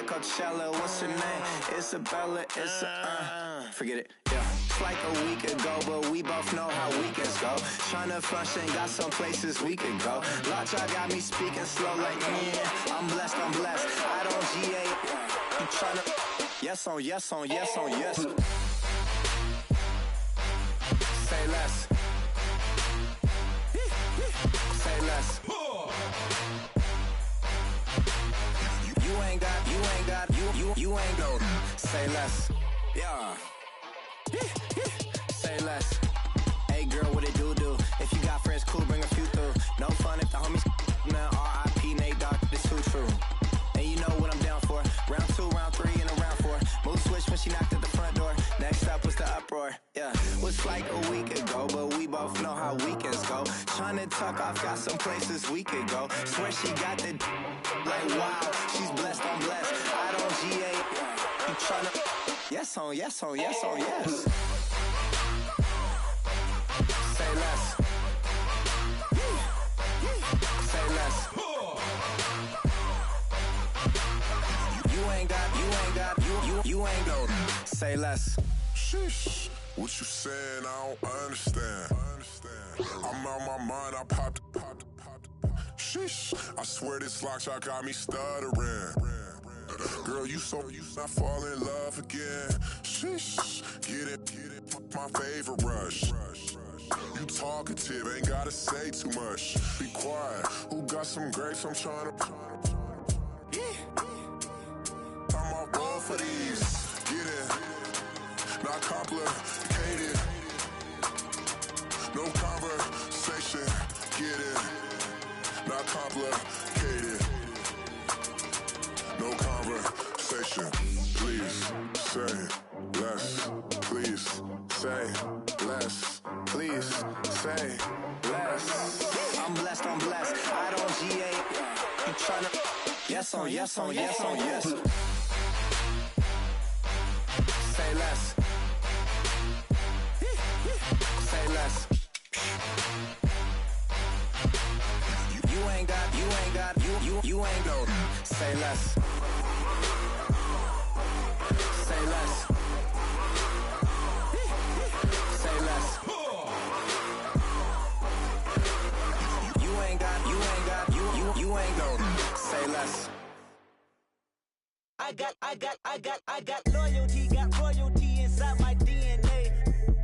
at Coachella, what's her name? Isabella, forget it, yeah. It's like a week ago, but we both know how weekends go. Tryna function, got some places we could go. Lot y'all got me speaking slow like, yeah, I'm blessed, I don't GA. You tryna, yes on yes on yes on yes. Say less. Say less. You ain't go. Say less. Yeah. Say less. Hey girl, what it do? If you got friends, cool, bring a few through. No fun if the homies, man. R.I.P. Nate Dogg, this too true. And you know what I'm down for. Round 2, round 3, and a round 4. Mood switch when she knocked at the front door. Next up was the uproar. Yeah, was like a week ago, but we both know how weekends go. Tryna tuck off, got some places we could go. Swear she got the like wow, she's blessed, I'm blessed. I don't GA. You tryna yes on yes on yes on yes. Say less. Say less. You ain't go. Say less. Sheesh. What you saying? I don't understand. I'm out my mind. I popped. Sheesh. I swear this lock shot got me stuttering. Girl, you not fall in love again. Sheesh. Get it. My favorite rush. You talkative, ain't gotta say too much. Be quiet. Who got some grapes? I'm trying to. I'm all ball for these. Get it. Not complicated. No conversation. Get it. Not complicated. No conversation. Please say less. Please say less. Please say less. I'm blessed. I don't GA. You tryna yes on yes on yes on yes. Say less. Say less. You ain't go. Say less. Say less. Say less. You ain't go. Say less. I got loyalty, got royalty inside my DNA.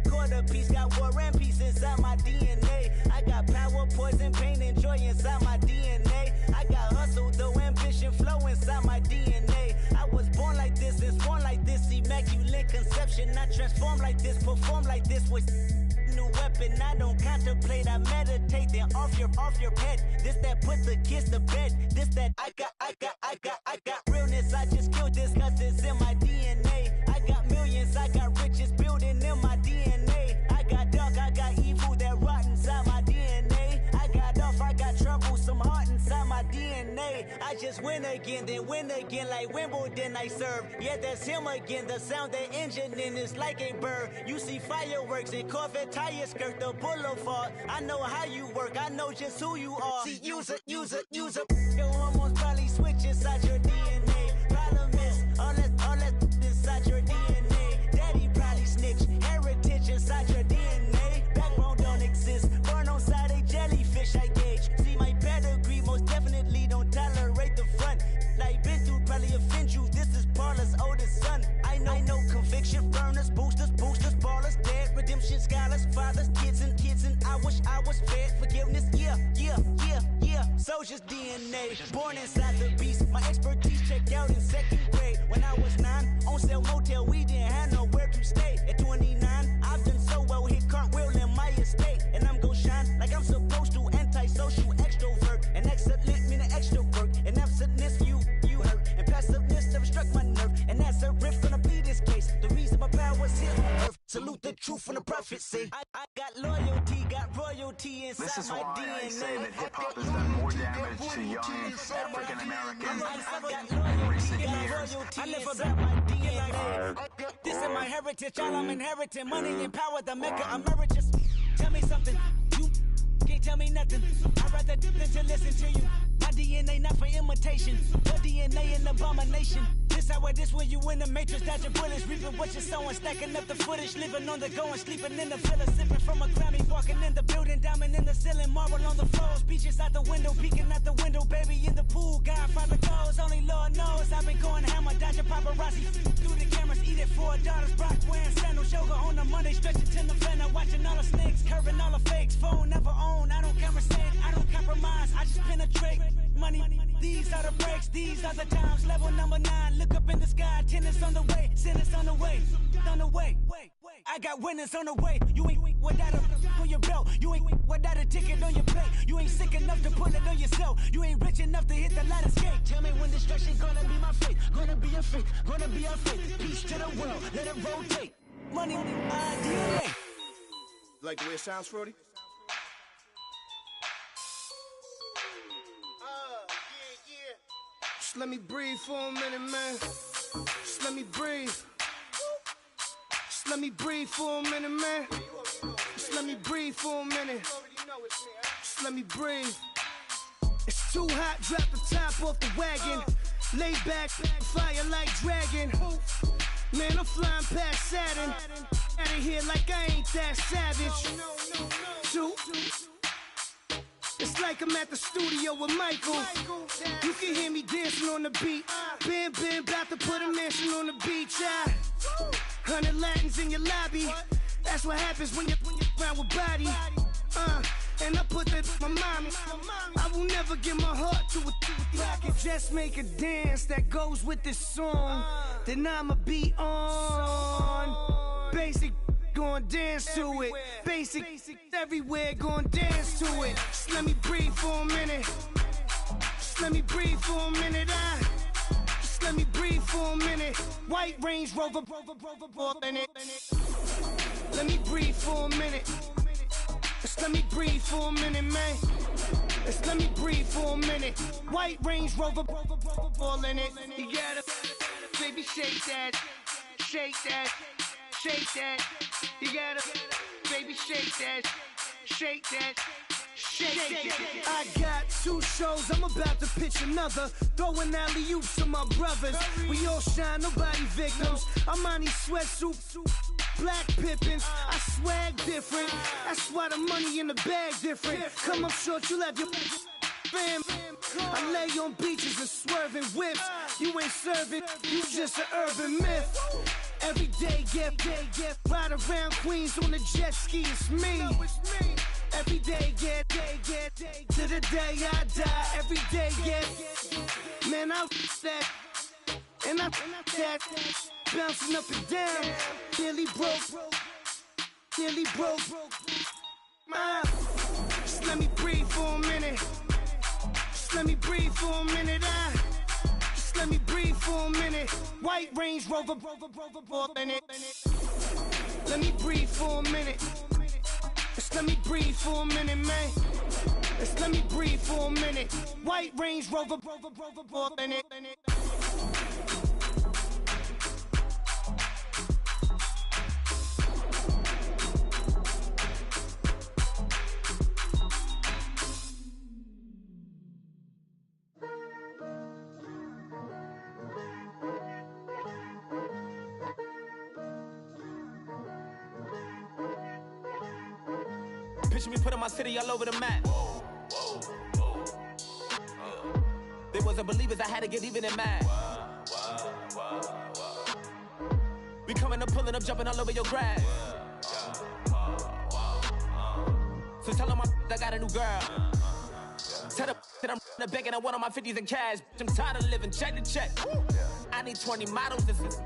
Quarter piece, got war and peace inside my DNA. I got power, poison, pain, and joy inside my DNA. I got hustle, though, ambition, flow inside my DNA. I was born like this, and born like this, immaculate conception. I transform like this, perform like this with new weapon. I don't contemplate, I meditate. Then off your head. This that put the kids to bed. This that I got realness. I just killed this 'cause it's in my DNA. I got millions, I got riches building in my DNA. I got dark, I got evil that rot inside my DNA. I got off, I got trouble, some heart inside my DNA. I just win again, then win again like Wimbledon I serve. Yeah, that's him again. The sound that engine in is like a bird. You see fireworks and Corvette tires skirt the boulevard. I know how you work, I know just who you are. See, use it. Your hormones probably switch inside your DNA. Problem is, all that inside your DNA. Daddy probably snitch, heritage inside your DNA. Backbone don't exist, born on side a jellyfish I gauge. See my pedigree, most definitely don't tolerate the front. Like been through, probably offend you. This is Paula's oldest son. I know conviction, burners, boosters, ballers, dead, redemption, scholars, fathers, kids and I wish I was fed forgiveness. Yeah. Soldier's DNA, born inside the beast. My expertise checked out in 2nd grade. When I was 9, on sale motel, we didn't have nowhere to stay. At 29, I've done so well, hit cartwheel in my estate. And I'm gon' shine like I'm supposed to, antisocial extrovert. And excellent mean an extra work. And absentness, you hurt. And passiveness never struck my nerve. And that's a riff gonna be this case. The reason my power's here on earth. Salute the truth from the prophecy. I got loyalty, got royalty inside this is my why DNA. I say that hip-hop has done more damage to young African Americans in recent years. I live about my DNA. This is my heritage, all I'm inheriting. Money and power, the mecca emeritus. Tell me something, you can't tell me nothing. I'd rather dip than to listen to you. My DNA not for imitation, your DNA an abomination. Sour this when you in the matrix, dodging bullets, reaping what you're sowing, stacking up the footage, living on the go and sleeping in the villa, sipping from a Grammy, walking in the building, diamond in the ceiling, marble on the floors, beaches out the window, peeking out the window, baby in the pool, Godfather goes, only Lord knows, I've been going hammer, dodging paparazzi, through the cameras, eating $4, Brock wearing sandals, yoga on a Monday, stretching to November, watching all the snakes, curving all the fakes, phone never own, I don't conversate, I don't compromise, I just penetrate, money, these are the breaks, these are the times, level number 9, look up in the sky, tennis on the way, sinners on the way, I got winners on the way, you ain't without a on your belt, you ain't without a ticket on your plate, you ain't sick enough to put it on yourself, you ain't rich enough to hit the ladder skate, tell me when destruction gonna be my fate, gonna be a fate, gonna be a fate, peace to the world, let it rotate, money, DNA. Like the way it sounds, Frody? Just let me breathe for a minute, man. Just let me breathe. Just let me breathe for a minute, man. Just let me breathe for a minute. Just let me breathe. It's too hot, drop the top off the wagon. Lay back, fire like dragon. Man, I'm flying past Saturn. Out of here like I ain't that savage. Two. It's like I'm at the studio with Michael. You can hear me dancing on the beat. Bam, about to put a mansion on the beach. 100 Latins in your lobby. That's what happens when you're around with body. And I put that my mommy. I will never give my heart to a I can just make a dance that goes with this song. Then I'ma be on. Basic, gon' dance to it. Basic, everywhere, gon' dance to it. Just let me breathe for a minute. Just let me breathe for a minute. Just let me breathe for a minute. White Range Rover, in it. Let me breathe for a minute. Just let me breathe for a minute, man. Just let me breathe for a minute. White Range Rover, all in it. You gotta, baby, shake that, shake that, shake that. You gotta, baby, shake that, shake that. Shake that. I got 2 shows, I'm about to pitch another. Throwing alley-oops to my brothers. We all shine, nobody victims. I'm on these sweatsuits, black Pippins. I swag different. That's why the money in the bag different. Come up short, you left your fam. I lay on beaches and swerving whips. You ain't serving, you just an urban myth. Every day, get ride around Queens on a jet ski, it's me. Every day, get to the day I die. Every day, get man, I that and I that bouncing up and down. Nearly broke. Just let me breathe for a minute. Just let me breathe for a minute. Just let me breathe for a minute. White Range Rover, in it. Let me breathe for a minute. Just let me breathe for a minute, man. Just let me breathe for a minute. White Range Rover, in it. Picture me putting my city all over the map. They wasn't believers, I had to get even in mad. We coming up, pulling up, jumping all over your grass. So tell them I got a new girl. Tell them that I'm the bank and I want all my 50s in cash. I'm tired of living check to check. I need 20 models, this is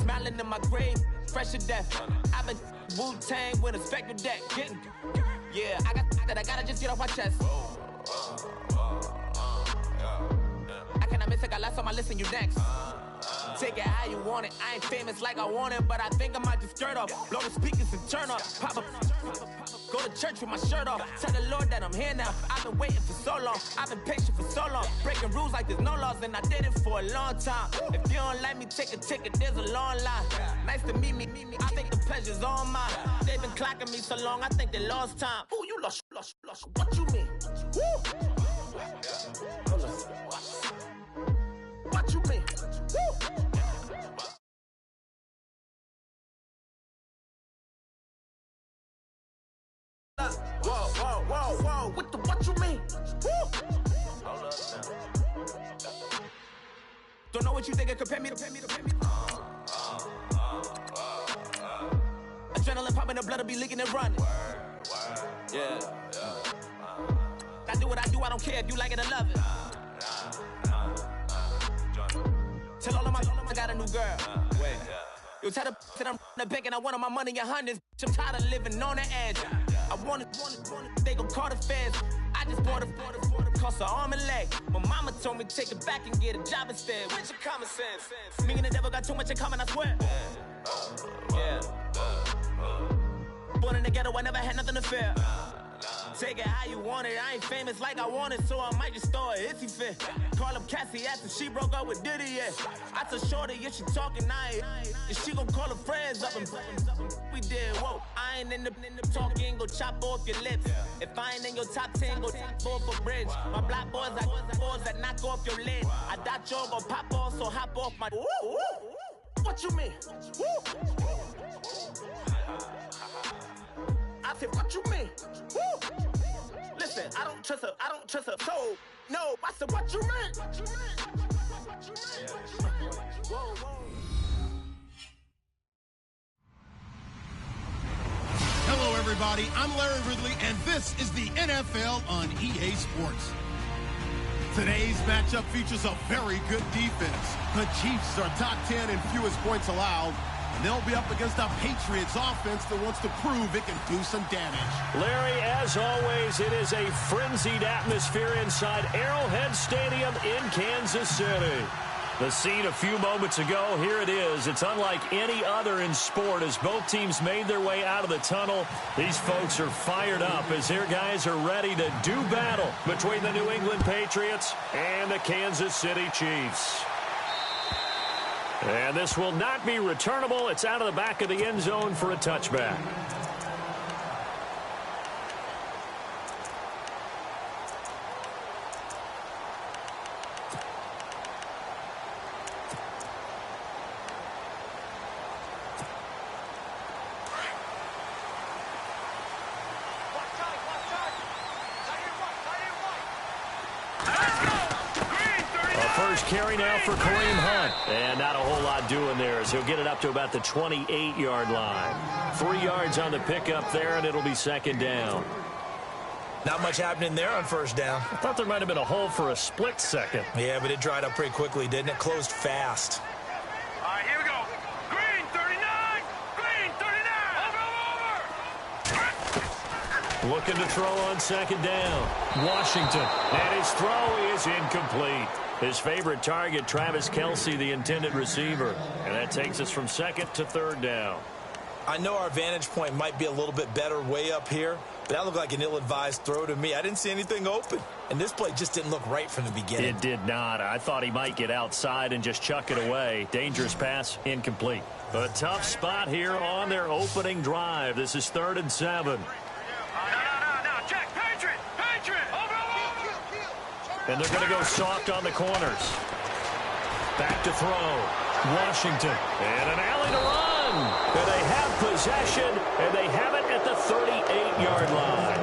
smiling in my grave, fresh to death. I've been Wu-Tang with a spectral deck. Yeah, I got that, I gotta just get off my chest. I cannot miss, I got last on my list and you next. Take it how you want it, I ain't famous like I want it, but I think I might just skirt off. Blow the speakers and turn up, pop up. Go to church with my shirt off. Tell the Lord that I'm here now. I've been waiting for so long. I've been patient for so long. Breaking rules like there's no laws, and I did it for a long time. If you don't like me, take a ticket. There's a long line. Nice to meet me. I think the pleasure's all mine. They've been clocking me so long. I think they lost time. Ooh, you lost. What you mean? Woo. What you mean? Woo. Whoa. What you mean? Woo. Don't know what you think. Compare me. Adrenaline popping, the blood will be leaking and running. Yeah. I do what I do. I don't care if you like it or love it. Tell all of my I got a new girl. Wait. You tell the that I'm in the bank and I want all my money in hundreds. I'm tired of living on the edge. I want it. They gon' call the feds. I just bought a cost an arm and leg. My mama told me take it back and get a job instead. Where's your common sense? Me and the devil got too much in common, I swear. Yeah. Born in the ghetto, I never had nothing to fear. Take it how you want it. I ain't famous like I want it, so I might just throw it if he fit. Call up Cassie after she broke up with Diddy, yeah. I told Shorty, if she talking, if she gon' call her friends up and we did, whoa. I ain't in the talking, go chop off your lips. If I ain't in your top 10, go top 4 for bridge. My black boys, I got boys that knock off your lid. I thought y'all gon' pop off, so hop off my. What you mean? I said, what you mean? Woo! Listen, I don't trust her soul. No, I said, what you mean? Whoa. Hello, everybody. I'm Larry Ridley, and this is the NFL on EA Sports. Today's matchup features a very good defense. The Chiefs are top 10 in fewest points allowed. And they'll be up against a Patriots offense that wants to prove it can do some damage. Larry, as always, it is a frenzied atmosphere inside Arrowhead Stadium in Kansas City. The scene a few moments ago, here it is. It's unlike any other in sport as both teams made their way out of the tunnel. These folks are fired up as their guys are ready to do battle between the New England Patriots and the Kansas City Chiefs. And this will not be returnable. It's out of the back of the end zone for a touchback. Carry now for Kareem Hunt. And not a whole lot doing there as he'll get it up to about the 28-yard line. 3 yards on the pickup there, and it'll be second down. Not much happening there on first down. I thought there might have been a hole for a split second. Yeah, but it dried up pretty quickly, didn't it? Closed fast. All right, here we go. Green 39! Green 39! Over! Looking to throw on second down. Washington. And his throw is incomplete. His favorite target, Travis Kelce, the intended receiver. And that takes us from second to third down. I know our vantage point might be a little bit better way up here, but that looked like an ill-advised throw to me. I didn't see anything open. And this play just didn't look right from the beginning. It did not. I thought he might get outside and just chuck it away. Dangerous pass, incomplete. A tough spot here on their opening drive. This is 3rd and 7. No, check. Patriot! Over! And they're going to go soft on the corners. Back to throw. Washington. And an alley to run. And they have possession, and they have it at the 38-yard line.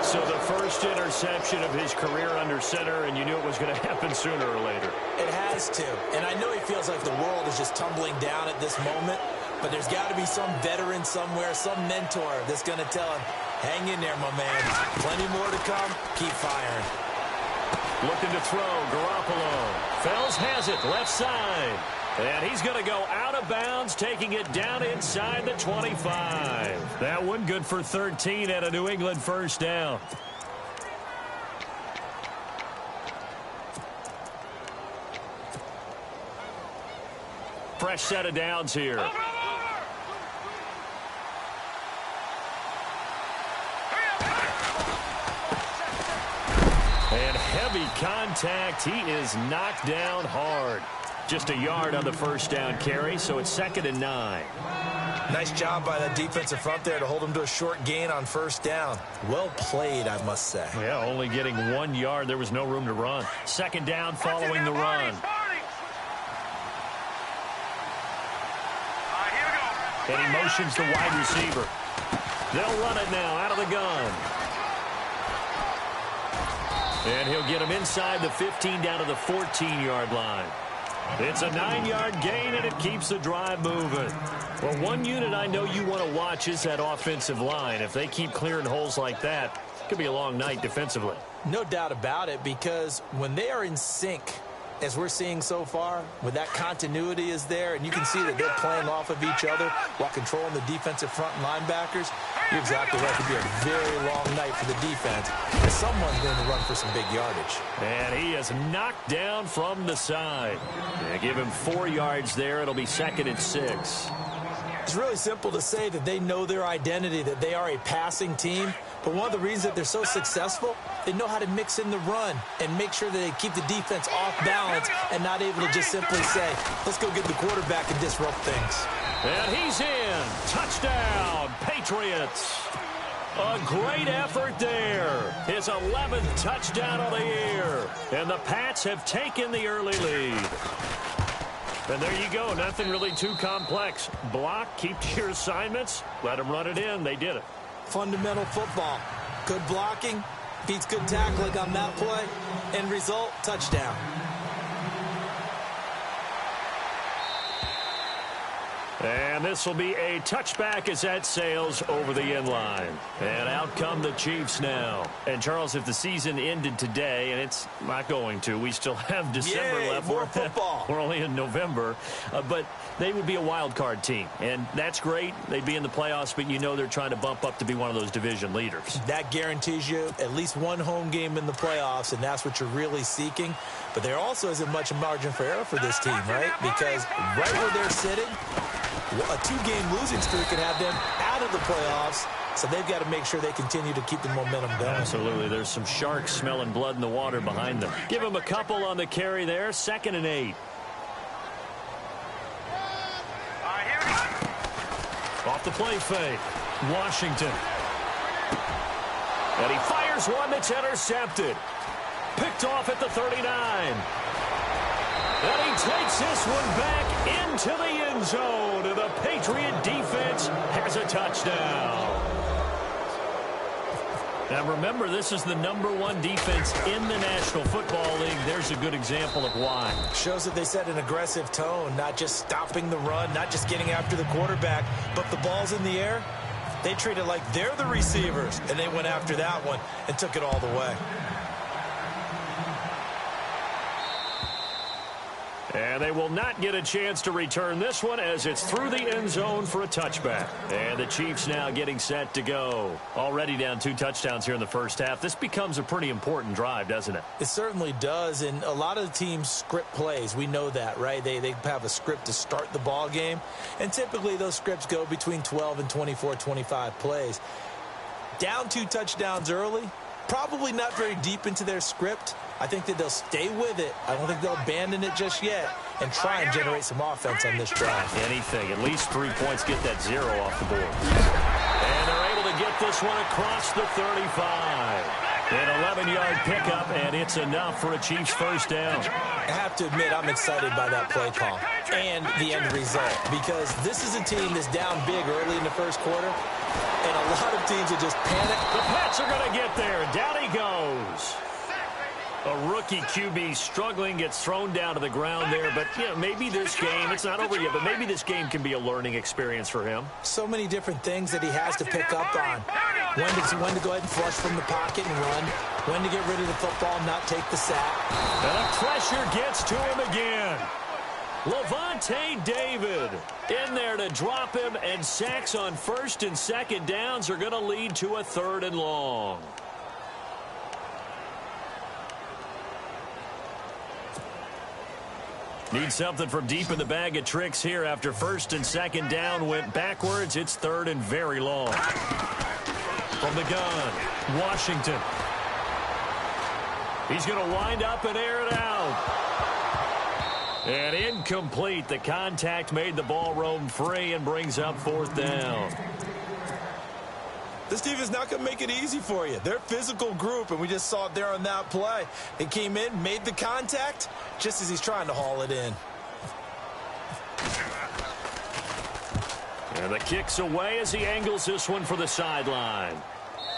So the first interception of his career under center, and you knew it was going to happen sooner or later. It has to. And I know he feels like the world is just tumbling down at this moment, but there's got to be some veteran somewhere, some mentor that's going to tell him, hang in there, my man. Plenty more to come. Keep firing. Looking to throw, Garoppolo. Fells has it, left side. And he's going to go out of bounds, taking it down inside the 25. That one good for 13 at a New England first down. Fresh set of downs here. And heavy contact. He is knocked down hard. Just a yard on the first down carry, so it's 2nd and 9. Nice job by the defensive front there to hold him to a short gain on first down. Well played, I must say. Yeah, only getting 1 yard. There was no room to run. 2nd down following the run. Here we go. And he motions the wide receiver. They'll run it now out of the gun. And he'll get him inside the 15 down to the 14-yard line. It's a 9-yard gain, and it keeps the drive moving. Well, one unit I know you want to watch is that offensive line. If they keep clearing holes like that, it could be a long night defensively. No doubt about it, because when they are in sync, as we're seeing so far, when that continuity is there, and you can see that they're playing off of each other while controlling the defensive front linebackers, you're exactly right. It could be a very long night for the defense, because someone's going to run for some big yardage. And he is knocked down from the side. Yeah, give him 4 yards there. It'll be 2nd and 6. It's really simple to say that they know their identity, that they are a passing team. But one of the reasons that they're so successful, they know how to mix in the run and make sure that they keep the defense off balance and not able to just simply say, let's go get the quarterback and disrupt things. And he's in. Touchdown, Patriots. A great effort there. His 11th touchdown of the year. And the Pats have taken the early lead. And there you go. Nothing really too complex. Block, keep to your assignments, let them run it in. They did it. Fundamental football. Good blocking, beats good tackling on that play. End result, touchdown. And this will be a touchback as that sails over the end line. And out come the Chiefs now. And, Charles, if the season ended today, and it's not going to, we still have December left. More football. We're only in November. But they would be a wild card team. And that's great. They'd be in the playoffs, but you know they're trying to bump up to be one of those division leaders. That guarantees you at least one home game in the playoffs, and that's what you're really seeking. But there also isn't much margin for error for this team, right? Because right where they're sitting, a 2-game losing streak could have them out of the playoffs, so they've got to make sure they continue to keep the momentum going. Absolutely. There's some sharks smelling blood in the water behind them. Give them a couple on the carry there. 2nd and 8. Off the play fake. Washington. And he fires one that's intercepted. Picked off at the 39. And he takes this one back into the end zone. And the Patriot defense has a touchdown. Now remember, this is the #1 defense in the National Football League. There's a good example of why. Shows that they set an aggressive tone, not just stopping the run, not just getting after the quarterback, but the ball's in the air. They treat it like they're the receivers, and they went after that one and took it all the way. And they will not get a chance to return this one as it's through the end zone for a touchback. And the Chiefs now getting set to go. Already down 2 touchdowns here in the first half. This becomes a pretty important drive, doesn't it? It certainly does, and a lot of the teams script plays. We know that, right? They have a script to start the ball game, and typically those scripts go between 12 and 24, 25 plays. Down 2 touchdowns early, probably not very deep into their script. I think that they'll stay with it. I don't think they'll abandon it just yet and try and generate some offense on this drive. Anything. At least 3 points. Get that 0 off the board. And they're able to get this one across the 35. An 11-yard pickup, and it's enough for a Chiefs first down. I have to admit, I'm excited by that play call and the end result, because this is a team that's down big early in the first quarter, and a lot of teams will just panic. The Pats are going to get there. Down he goes. A rookie QB struggling, gets thrown down to the ground there. But, you know, maybe this game, it's not over yet, but maybe this game can be a learning experience for him. So many different things that he has to pick up on. When to go ahead and flush from the pocket and run. When to get rid of the football, not take the sack. And the pressure gets to him again. Levante David in there to drop him, and sacks on 1st and 2nd downs are going to lead to a 3rd and long. Need something from deep in the bag of tricks here after 1st and 2nd down went backwards. It's 3rd and very long. From the gun, Washington. He's going to wind up and air it out. And incomplete. The contact made the ball roam free and brings up 4th down. This team is not going to make it easy for you. They're a physical group, and we just saw it there on that play. He came in, made the contact, just as he's trying to haul it in. And the kick's away as he angles this one for the sideline.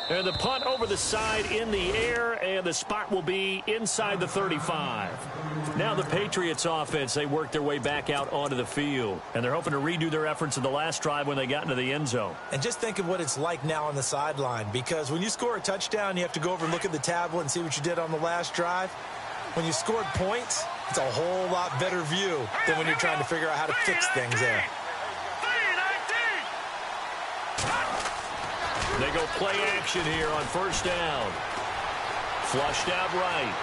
And the punt over the side in the air, and the spot will be inside the 35. Now the Patriots offense, they work their way back out onto the field. And they're hoping to redo their efforts in the last drive when they got into the end zone. And just think of what it's like now on the sideline, because when you score a touchdown, you have to go over and look at the tablet and see what you did on the last drive. When you scored points, it's a whole lot better view than when you're trying to figure out how to fix things there. They go play action here on first down. Flushed out right.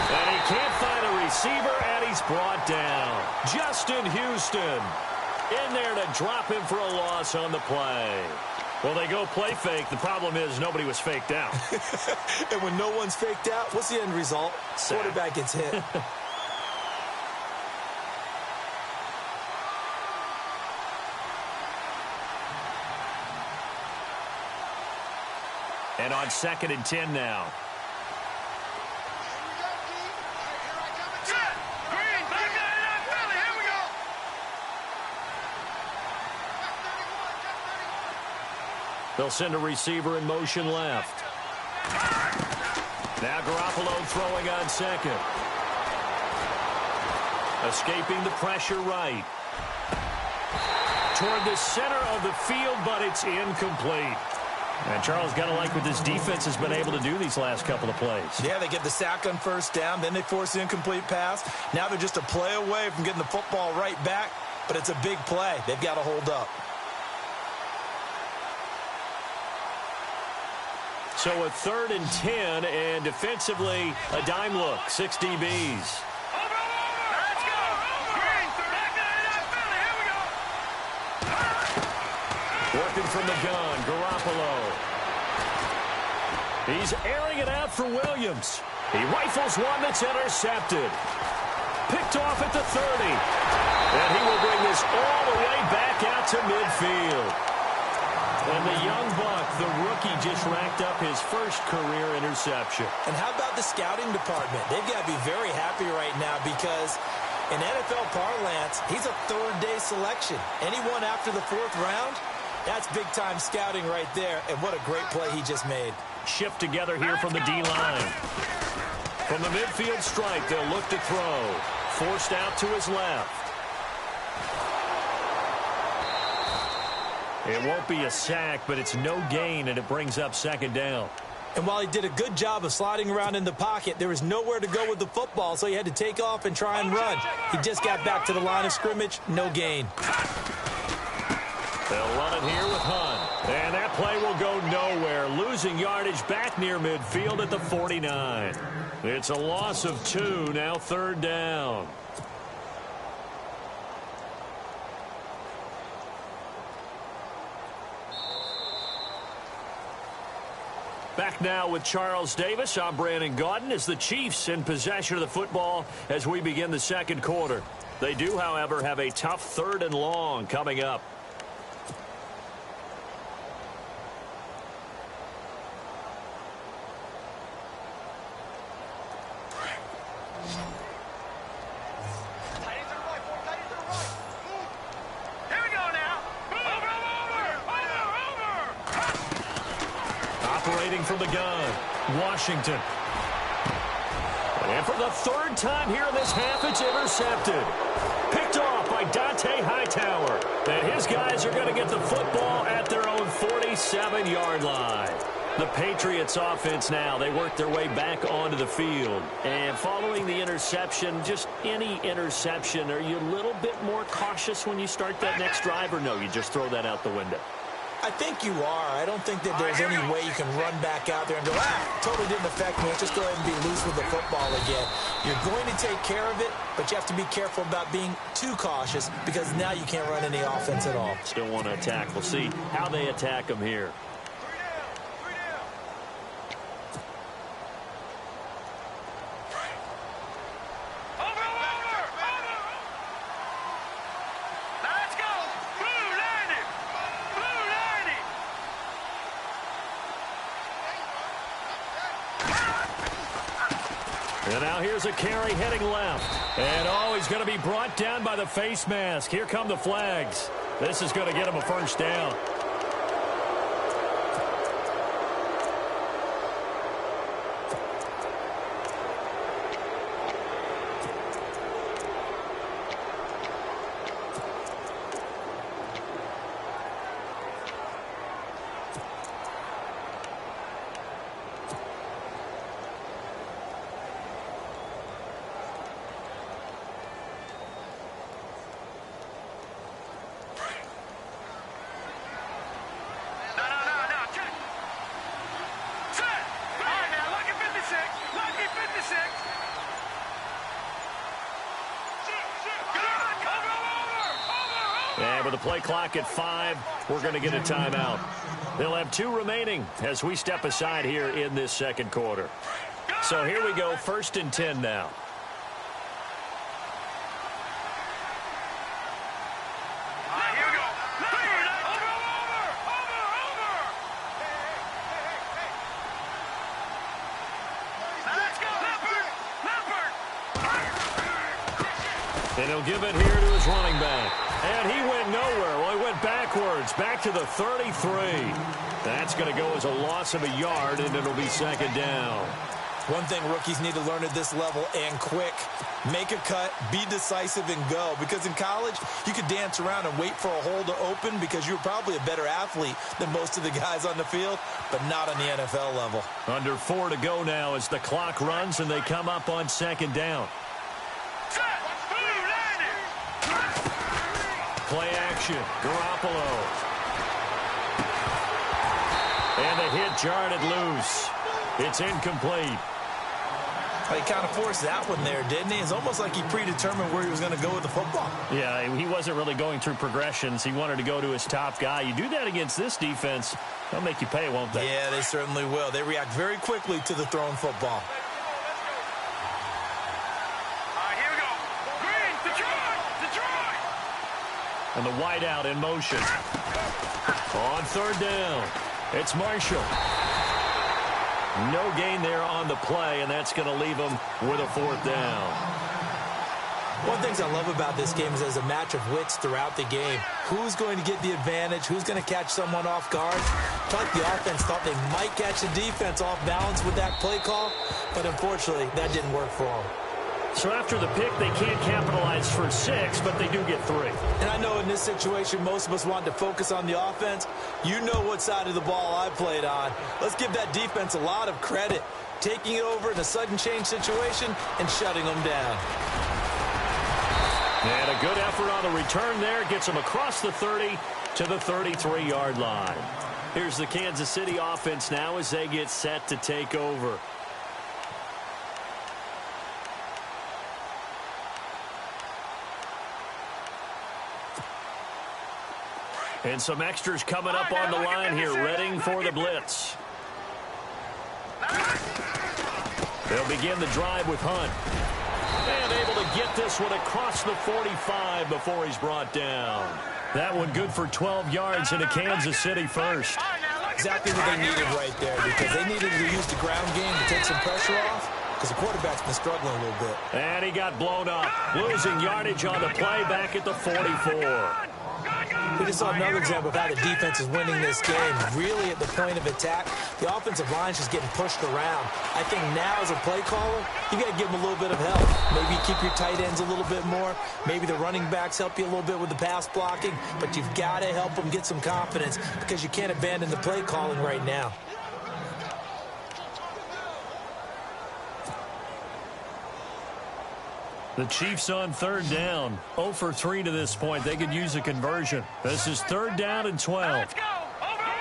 And he can't find a receiver, and he's brought down. Justin Houston in there to drop him for a loss on the play. Well, they go play fake. The problem is nobody was faked out. And when no one's faked out, what's the end result? Quarterback gets hit. And on 2nd and 10 now. They'll send a receiver in motion left. Now Garoppolo throwing on second. Escaping the pressure right. Toward the center of the field, but it's incomplete. And Charles, got to like what this defense has been able to do these last couple of plays. Yeah, they get the sack on first down, then they force the incomplete pass. Now they're just a play away from getting the football right back, but it's a big play. They've got to hold up. So a 3rd and 10, and defensively, a dime look, 6 DBs. Working from the gun, Garoppolo. He's airing it out for Williams. He rifles one that's intercepted. Picked off at the 30. And he will bring this all the way back out to midfield. And the young buck, the rookie, just racked up his first career interception. And how about the scouting department? They've got to be very happy right now because in NFL parlance, he's a third-day selection. Anyone after the 4th round, that's big-time scouting right there. And what a great play he just made. Shift together here from the D-line. From the midfield stripe, they'll look to throw. Forced out to his left. It won't be a sack, but it's no gain, and it brings up 2nd down. And while he did a good job of sliding around in the pocket, there was nowhere to go with the football, so he had to take off and try and run. He just got back to the line of scrimmage, no gain. They'll run it here with Hunt. And that play will go nowhere. Losing yardage back near midfield at the 49. It's a loss of 2, now 3rd down. Back now with Charles Davis. I'm Brandon Gaudin as the Chiefs in possession of the football as we begin the 2nd quarter. They do, however, have a tough 3rd and long coming up. Operating from the gun, Washington. And for the 3rd time here in this half, it's intercepted. Picked off by Dante Hightower. And his guys are going to get the football at their own 47-yard line. The Patriots offense now, they work their way back onto the field. And following the interception, just any interception, are you a little bit more cautious when you start that next drive, or no, you just throw that out the window? I think you are. I don't think that there's any way you can run back out there and go, totally didn't affect me. Let's just go ahead and be loose with the football again. You're going to take care of it, but you have to be careful about being too cautious because now you can't run any offense at all. Still want to attack. We'll see how they attack them here. And now here's a carry heading left. And, he's going to be brought down by the face mask. Here come the flags. This is going to get him a first down. And with the play clock at 5, we're going to get a timeout. They'll have 2 remaining as we step aside here in this second quarter. So here we go, 1st and 10 now. And he'll give it here to his running back. And he went nowhere. Well, he went backwards, back to the 33. That's going to go as a loss of a yard, and it'll be 2nd down. One thing rookies need to learn at this level, and quick, make a cut, be decisive, and go. Because in college, you could dance around and wait for a hole to open because you're probably a better athlete than most of the guys on the field, but not on the NFL level. Under 4 to go now as the clock runs, and they come up on 2nd down. Play action, Garoppolo. And the hit jarred it loose. It's incomplete. He kind of forced that one there, didn't he? It's almost like he predetermined where he was going to go with the football. Yeah, he wasn't really going through progressions. He wanted to go to his top guy. You do that against this defense, they'll make you pay, won't they? Yeah, they certainly will. They react very quickly to the thrown football. And the wideout in motion. On 3rd down, it's Marshall. No gain there on the play, and that's going to leave him with a 4th down. One of the things I love about this game is there's a match of wits throughout the game. Who's going to get the advantage? Who's going to catch someone off guard? I felt like the offense thought they might catch the defense off balance with that play call, but unfortunately, that didn't work for them. So after the pick, they can't capitalize for 6, but they do get 3. And I know in this situation, most of us want to focus on the offense. You know what side of the ball I played on. Let's give that defense a lot of credit, taking it over in a sudden change situation and shutting them down. And a good effort on the return there. Gets them across the 30 to the 33-yard line. Here's the Kansas City offense now as they get set to take over. And some extras coming up on the line here, readying for the blitz. They'll begin the drive with Hunt. And able to get this one across the 45 before he's brought down. That one good for 12 yards in a Kansas City first. Exactly what they needed right there, because they needed to use the ground game to take some pressure off, because the quarterback's been struggling a little bit. And he got blown up, losing yardage on the play back at the 44. We just saw another example of how the defense is winning this game. Really at the point of attack, the offensive line's just getting pushed around. I think now as a play caller, you got to give them a little bit of help. Maybe you keep your tight ends a little bit more. Maybe the running backs help you a little bit with the pass blocking. But you've got to help them get some confidence because you can't abandon the play calling right now. The Chiefs on 3rd down. 0 for 3 to this point. They could use a conversion. This is 3rd down and 12. Let's go. Over.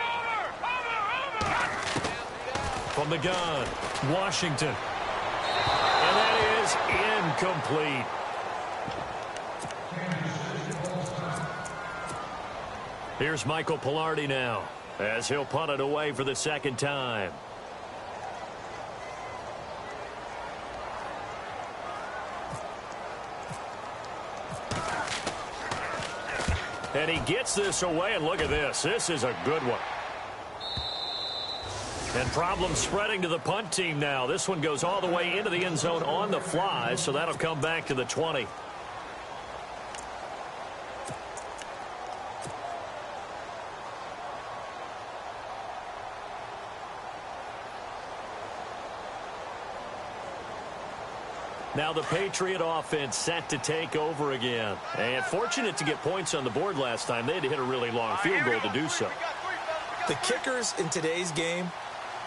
From the gun, Washington. And that is incomplete. Here's Michael Pilardi now as he'll punt it away for the 2nd time. And he gets this away, and look at this. This is a good one. And problems spreading to the punt team now. This one goes all the way into the end zone on the fly, so that'll come back to the 20. Now the Patriot offense set to take over again. And fortunate to get points on the board last time. They had to hit a really long field goal to do so. The kickers in today's game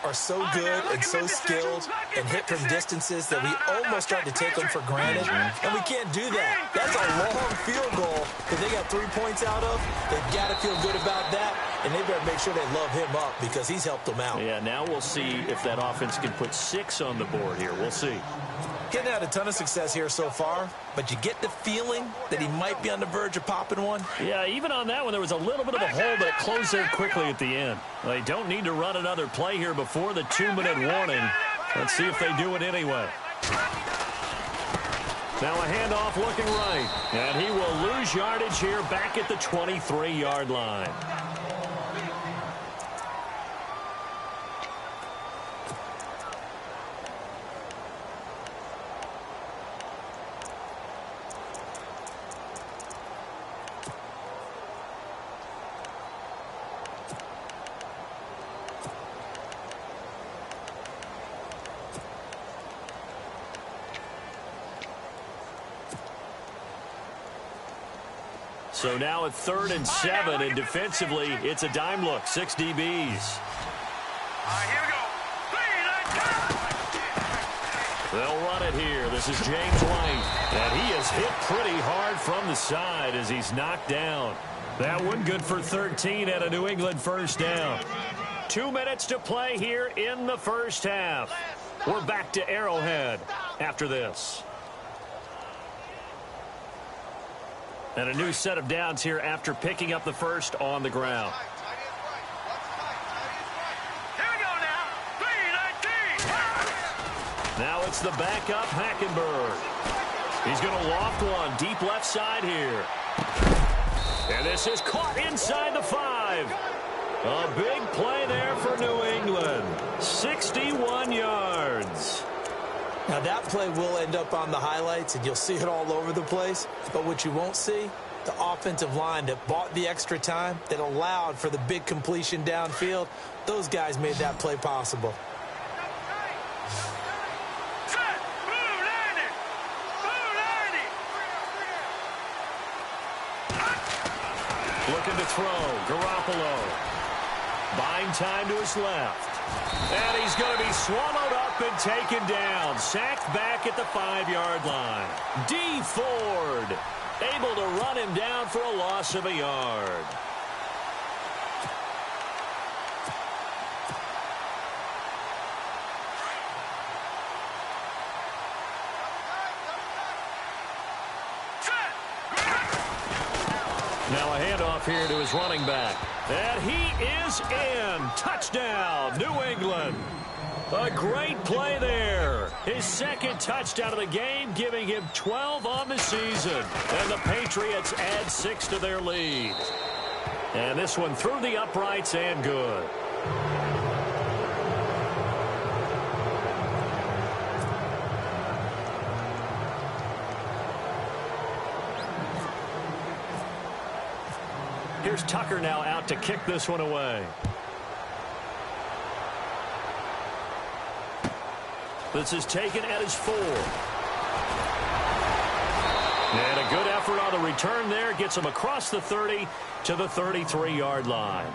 are so good and so skilled and hit from distances that we almost start to take them for granted, and we can't do that. That's a long field goal that they got 3 points out of. They've got to feel good about that, and they better make sure they love him up because he's helped them out. Yeah, now we'll see if that offense can put 6 on the board here. We'll see. Getting had a ton of success here so far, but you get the feeling that he might be on the verge of popping one. Yeah, even on that one, there was a little bit of a hole, but it closed there quickly at the end. They don't need to run another play here before the 2-minute warning. Let's see if they do it anyway. Now a handoff looking right, and he will lose yardage here back at the 23-yard line. So now at 3rd and 7, and defensively, it's a dime look. 6 DBs. Here we go. 3, 9, 10. They'll run it here. This is James White, and he is hit pretty hard from the side as he's knocked down. That one good for 13 at a New England first down. 2 minutes to play here in the first half. We're back to Arrowhead after this. And a new set of downs here after picking up the first on the ground. Here we go now. 3, 19. Now it's the backup, Hackenberg. He's going to loft one deep left side here. And this is caught inside the 5. A big play there for New England. 61 yards. Now, that play will end up on the highlights, and you'll see it all over the place. But what you won't see, the offensive line that bought the extra time, that allowed for the big completion downfield, those guys made that play possible. Set. Blue 90. Blue 90. Looking to throw. Garoppolo. Buying time to his left. And he's going to be swallowed up and taken down. Sacked back at the 5-yard line. D. Ford able to run him down for a loss of a yard. Now a handoff here to his running back. And he is in. Touchdown, New England. A great play there. His second touchdown of the game, giving him 12 on the season. And the Patriots add 6 to their lead. And this one through the uprights and good. Here's Tucker now out to kick this one away. This is taken at his 4. And a good effort on the return there. Gets him across the 30 to the 33-yard line.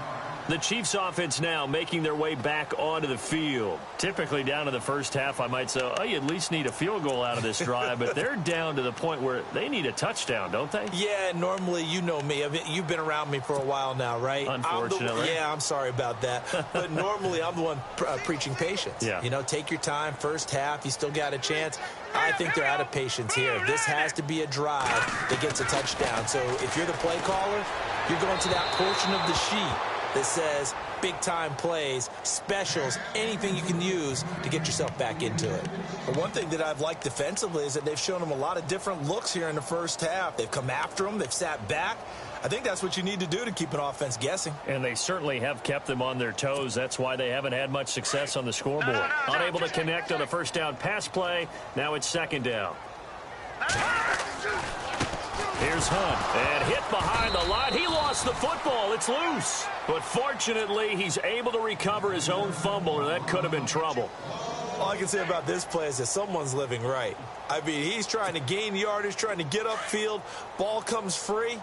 The Chiefs offense now making their way back onto the field. Typically down in the first half, I might say, oh, you at least need a field goal out of this drive. But they're down to the point where they need a touchdown, don't they? Yeah, normally, you know me. I mean, you've been around me for a while now, right? Unfortunately. I'm sorry about that. But normally, I'm the one preaching patience. Yeah. You know, take your time. First half, you still got a chance. I think they're out of patience here. This has to be a drive that gets a touchdown. So if you're the play caller, you're going to that portion of the sheet that says big-time plays, specials, anything you can use to get yourself back into it. But one thing that I've liked defensively is that they've shown them a lot of different looks here in the first half. They've come after them. They've sat back. I think that's what you need to do to keep an offense guessing. And they certainly have kept them on their toes. That's why they haven't had much success on the scoreboard. Unable to connect on a first down pass play. Now it's second down. Here's Hunt, and hit behind the line. He lost the football. It's loose. But fortunately, he's able to recover his own fumble, or that could have been trouble. All I can say about this play is that someone's living right. I mean, he's trying to gain yardage, trying to get upfield. Ball comes free.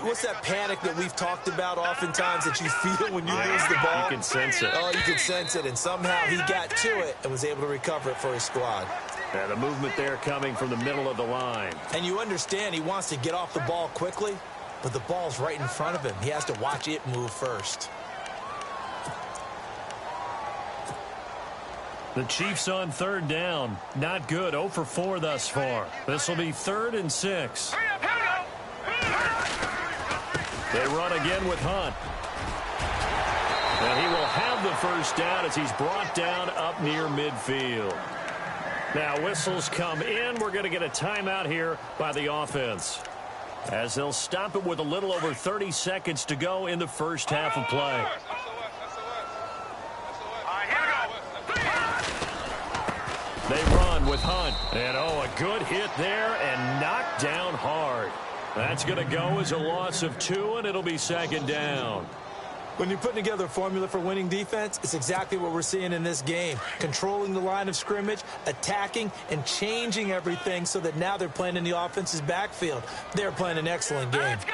What's that panic that we've talked about oftentimes that you feel when you lose the ball? You can sense it. Oh, you can sense it, and somehow he got to it and was able to recover it for his squad. And the movement there coming from the middle of the line. And you understand he wants to get off the ball quickly, but the ball's right in front of him. He has to watch it move first. The Chiefs on third down. Not good. 0 for 4 thus far. This will be 3rd and 6. They run again with Hunt. And he will have the first down as he's brought down up near midfield. Now whistles come in. We're going to get a timeout here by the offense, as they'll stop it with a little over 30 seconds to go in the first half of play. They run with Hunt. And, a good hit there and knocked down hard. That's going to go as a loss of 2, and it'll be 2nd down. When you're putting together a formula for winning defense, it's exactly what we're seeing in this game. Controlling the line of scrimmage, attacking, and changing everything so that now they're playing in the offense's backfield. They're playing an excellent game. Let's go!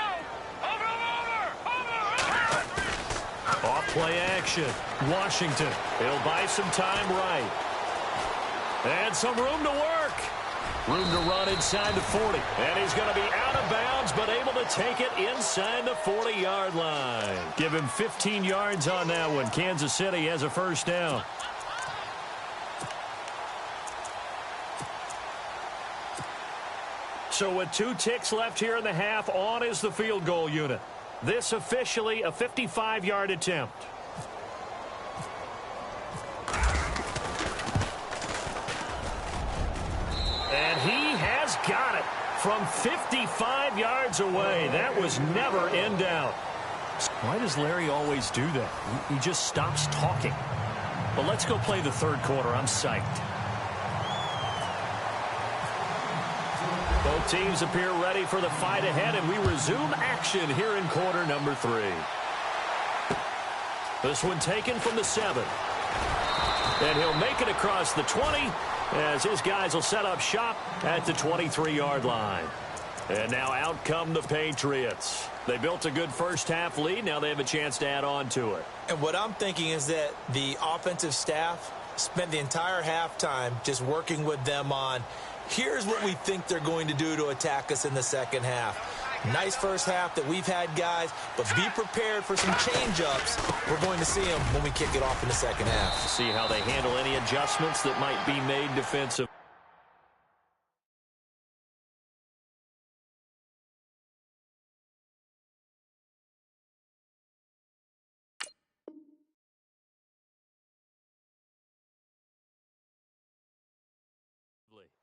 Off play action. Washington. He'll buy some time right. And some room to work. Room to run inside the 40. And he's going to be out of bounds, but able to take it inside the 40-yard line. Give him 15 yards on that one. Kansas City has a first down. So with 2 ticks left here in the half, on is the field goal unit. This officially a 55-yard attempt. And he has got it from 55 yards away. That was never in doubt. Why does Larry always do that? He just stops talking. But let's go play the 3rd quarter. I'm psyched. Both teams appear ready for the fight ahead, and we resume action here in quarter number 3. This one taken from the 7. And he'll make it across the 20 as his guys will set up shop at the 23-yard line. And now out come the Patriots. They built a good first half lead. Now they have a chance to add on to it. And what I'm thinking is that the offensive staff spent the entire halftime just working with them on, here's what we think they're going to do to attack us in the second half. Nice first half that we've had, guys, but be prepared for some change-ups. We're going to see them when we kick it off in the second half. See how they handle any adjustments that might be made defensively.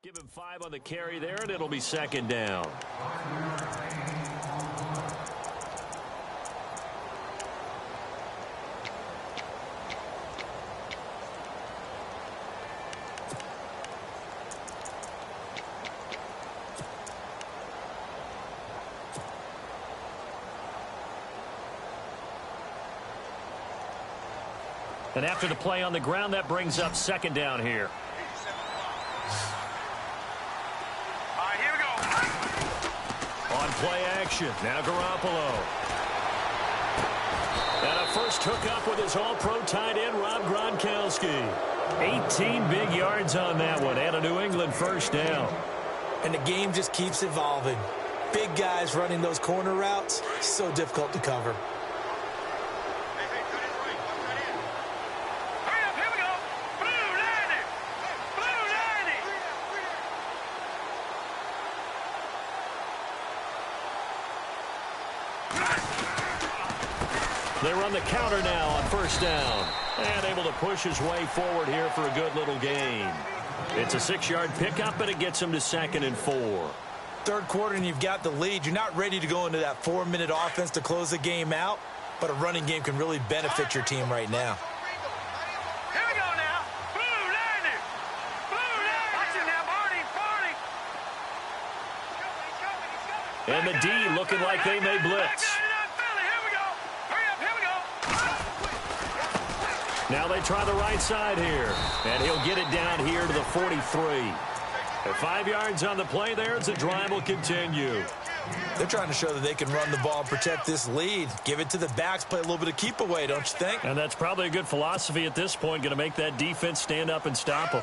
Give him 5 on the carry there, and it'll be 2nd down. And after the play on the ground, that brings up 2nd down here. On play action, now Garoppolo. And a first hookup with his all-pro tight end, Rob Gronkowski. 18 big yards on that one, and a New England first down. And the game just keeps evolving. Big guys running those corner routes, so difficult to cover. They run the counter now on first down. And able to push his way forward here for a good little gain. It's a 6-yard pickup, and it gets him to 2nd and 4. 3rd quarter, and you've got the lead. You're not ready to go into that 4-minute offense to close the game out, but a running game can really benefit your team right now. Here we go now. Blue landing. Blue landing. Watch it now, Barney. And the D looking like they may blitz. Now they try the right side here. And he'll get it down here to the 43. At 5 yards on the play there, as the drive will continue. They're trying to show that they can run the ball and protect this lead. Give it to the backs, play a little bit of keep away, don't you think? And that's probably a good philosophy at this point, going to make that defense stand up and stop them.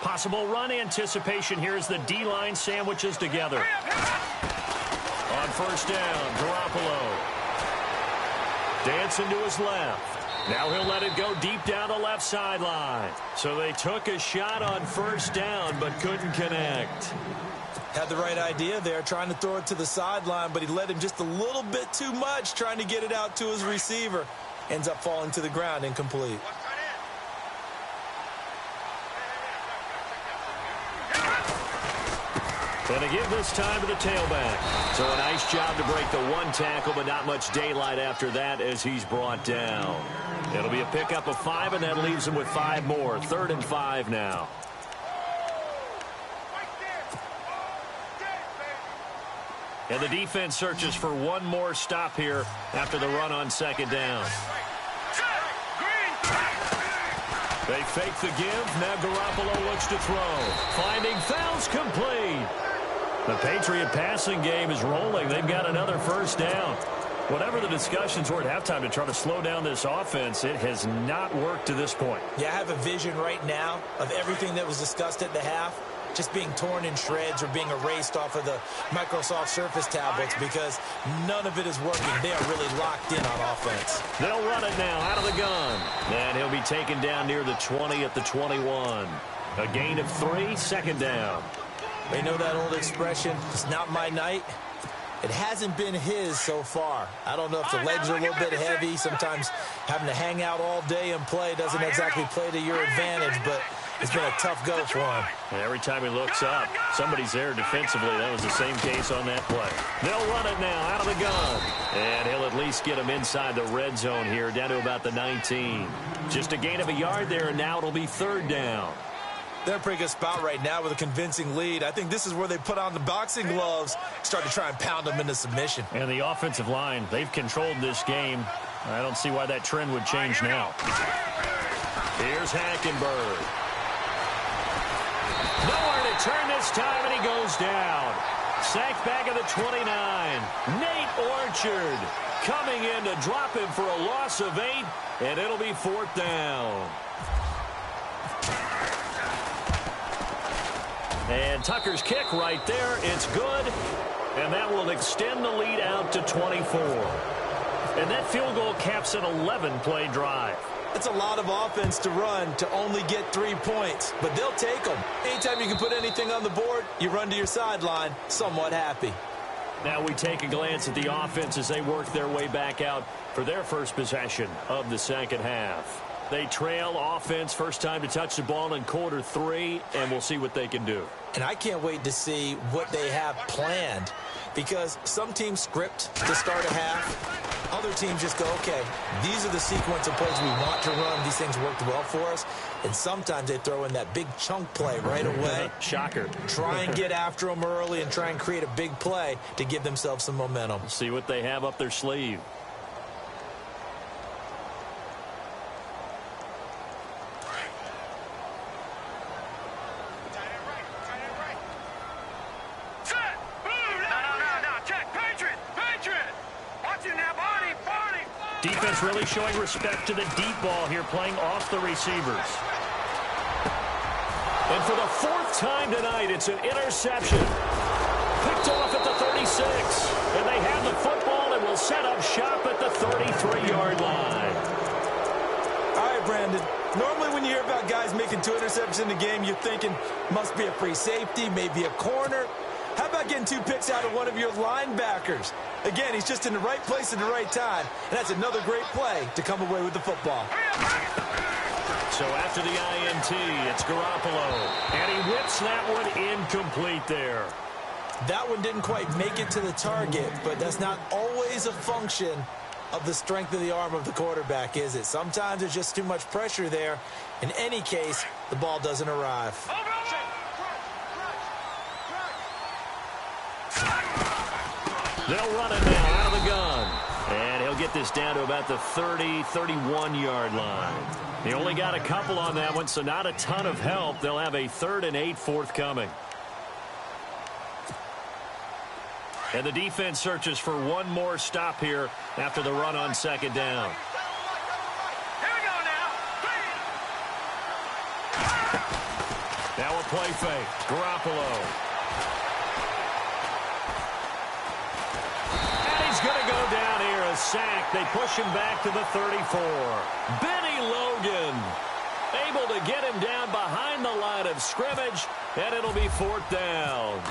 Possible run anticipation here as the D-line sandwiches together. On first down, Garoppolo. Dancing to his left. Now he'll let it go deep down the left sideline. So they took a shot on first down, but couldn't connect. Had the right idea there, trying to throw it to the sideline, but he let him just a little bit too much, trying to get it out to his receiver. Ends up falling to the ground, incomplete. And to give this time to the tailback. So a nice job to break the one tackle, but not much daylight after that as he's brought down. It'll be a pickup of 5, and that leaves him with 5 more. 3rd and 5 now. And the defense searches for one more stop here after the run on second down. They fake the give. Now Garoppolo looks to throw. Finding Fouls complete. The Patriot passing game is rolling. They've got another first down. Whatever the discussions were at halftime to try to slow down this offense, it has not worked to this point. Yeah, I have a vision right now of everything that was discussed at the half just being torn in shreds or being erased off of the Microsoft Surface tablets because none of it is working. They are really locked in on offense. They'll run it now out of the gun. And he'll be taken down near the 20 at the 21. A gain of 3, second down. They know that old expression, it's not my night. It hasn't been his so far. I don't know if the legs are a little bit heavy. Sometimes having to hang out all day and play doesn't exactly play to your advantage, but it's been a tough go for him. And every time he looks up, somebody's there defensively. That was the same case on that play. They'll run it now out of the gun. And he'll at least get him inside the red zone here, down to about the 19. Just a gain of a yard there, and now it'll be 3rd down. They're in a pretty good spot right now with a convincing lead. I think this is where they put on the boxing gloves, start to try and pound them into submission. And the offensive line, they've controlled this game. I don't see why that trend would change now. Here's Hackenberg. Nowhere to turn this time, and he goes down. Sacked back at the 29. Nate Orchard coming in to drop him for a loss of 8, and it'll be 4th down. And Tucker's kick right there. It's good. And that will extend the lead out to 24. And that field goal caps an 11-play drive. That's a lot of offense to run to only get 3 points. But they'll take them. Anytime you can put anything on the board, you run to your sideline somewhat happy. Now we take a glance at the offense as they work their way back out for their first possession of the second half. They trail offense, first time to touch the ball in quarter 3, and we'll see what they can do. And I can't wait to see what they have planned because some teams script to start a half. Other teams just go, okay, these are the sequence of plays we want to run. These things worked well for us. And sometimes they throw in that big chunk play right away. Shocker. Try and get after them early and try and create a big play to give themselves some momentum. See what they have up their sleeve. Defense really showing respect to the deep ball here, playing off the receivers. And for the 4th time tonight, it's an interception. Picked off at the 36. And they have the football and will set up shop at the 33-yard line. All right, Brandon. Normally when you hear about guys making 2 interceptions in the game, you're thinking must be a free safety, maybe a corner. How about getting 2 picks out of one of your linebackers? Again, he's just in the right place at the right time, and that's another great play to come away with the football. So after the INT, it's Garoppolo, and he whips that one incomplete there. That one didn't quite make it to the target, but that's not always a function of the strength of the arm of the quarterback, is it? Sometimes there's just too much pressure there. In any case, the ball doesn't arrive. They'll run it now out of the gun. And he'll get this down to about the 30, 31-yard line. He only got a couple on that one, so not a ton of help. They'll have a 3rd and 8 forthcoming. And the defense searches for one more stop here after the run on 2nd down. Here we go now. Now a play fake. Garoppolo. And he's going to go down here. A sack. They push him back to the 34. Benny Logan able to get him down behind the line of scrimmage, and it'll be 4th down.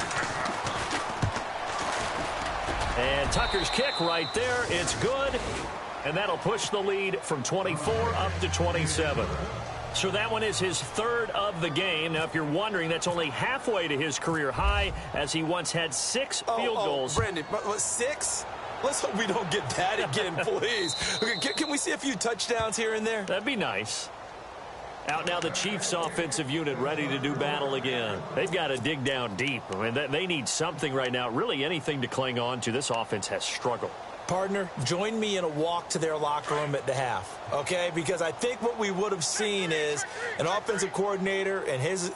And Tucker's kick right there. It's good. And that'll push the lead from 24 up to 27. So that one is his 3rd of the game. Now, if you're wondering, that's only halfway to his career high, as he once had 6 field goals. Brandon, but 6? Let's hope we don't get that again, please. Can we see a few touchdowns here and there? That'd be nice. Out now the Chiefs offensive unit ready to do battle again. They've got to dig down deep. I mean, they need something right now, really anything to cling on to. This offense has struggled. Partner, join me in a walk to their locker room at the half, okay? Because I think what we would have seen is an offensive coordinator and his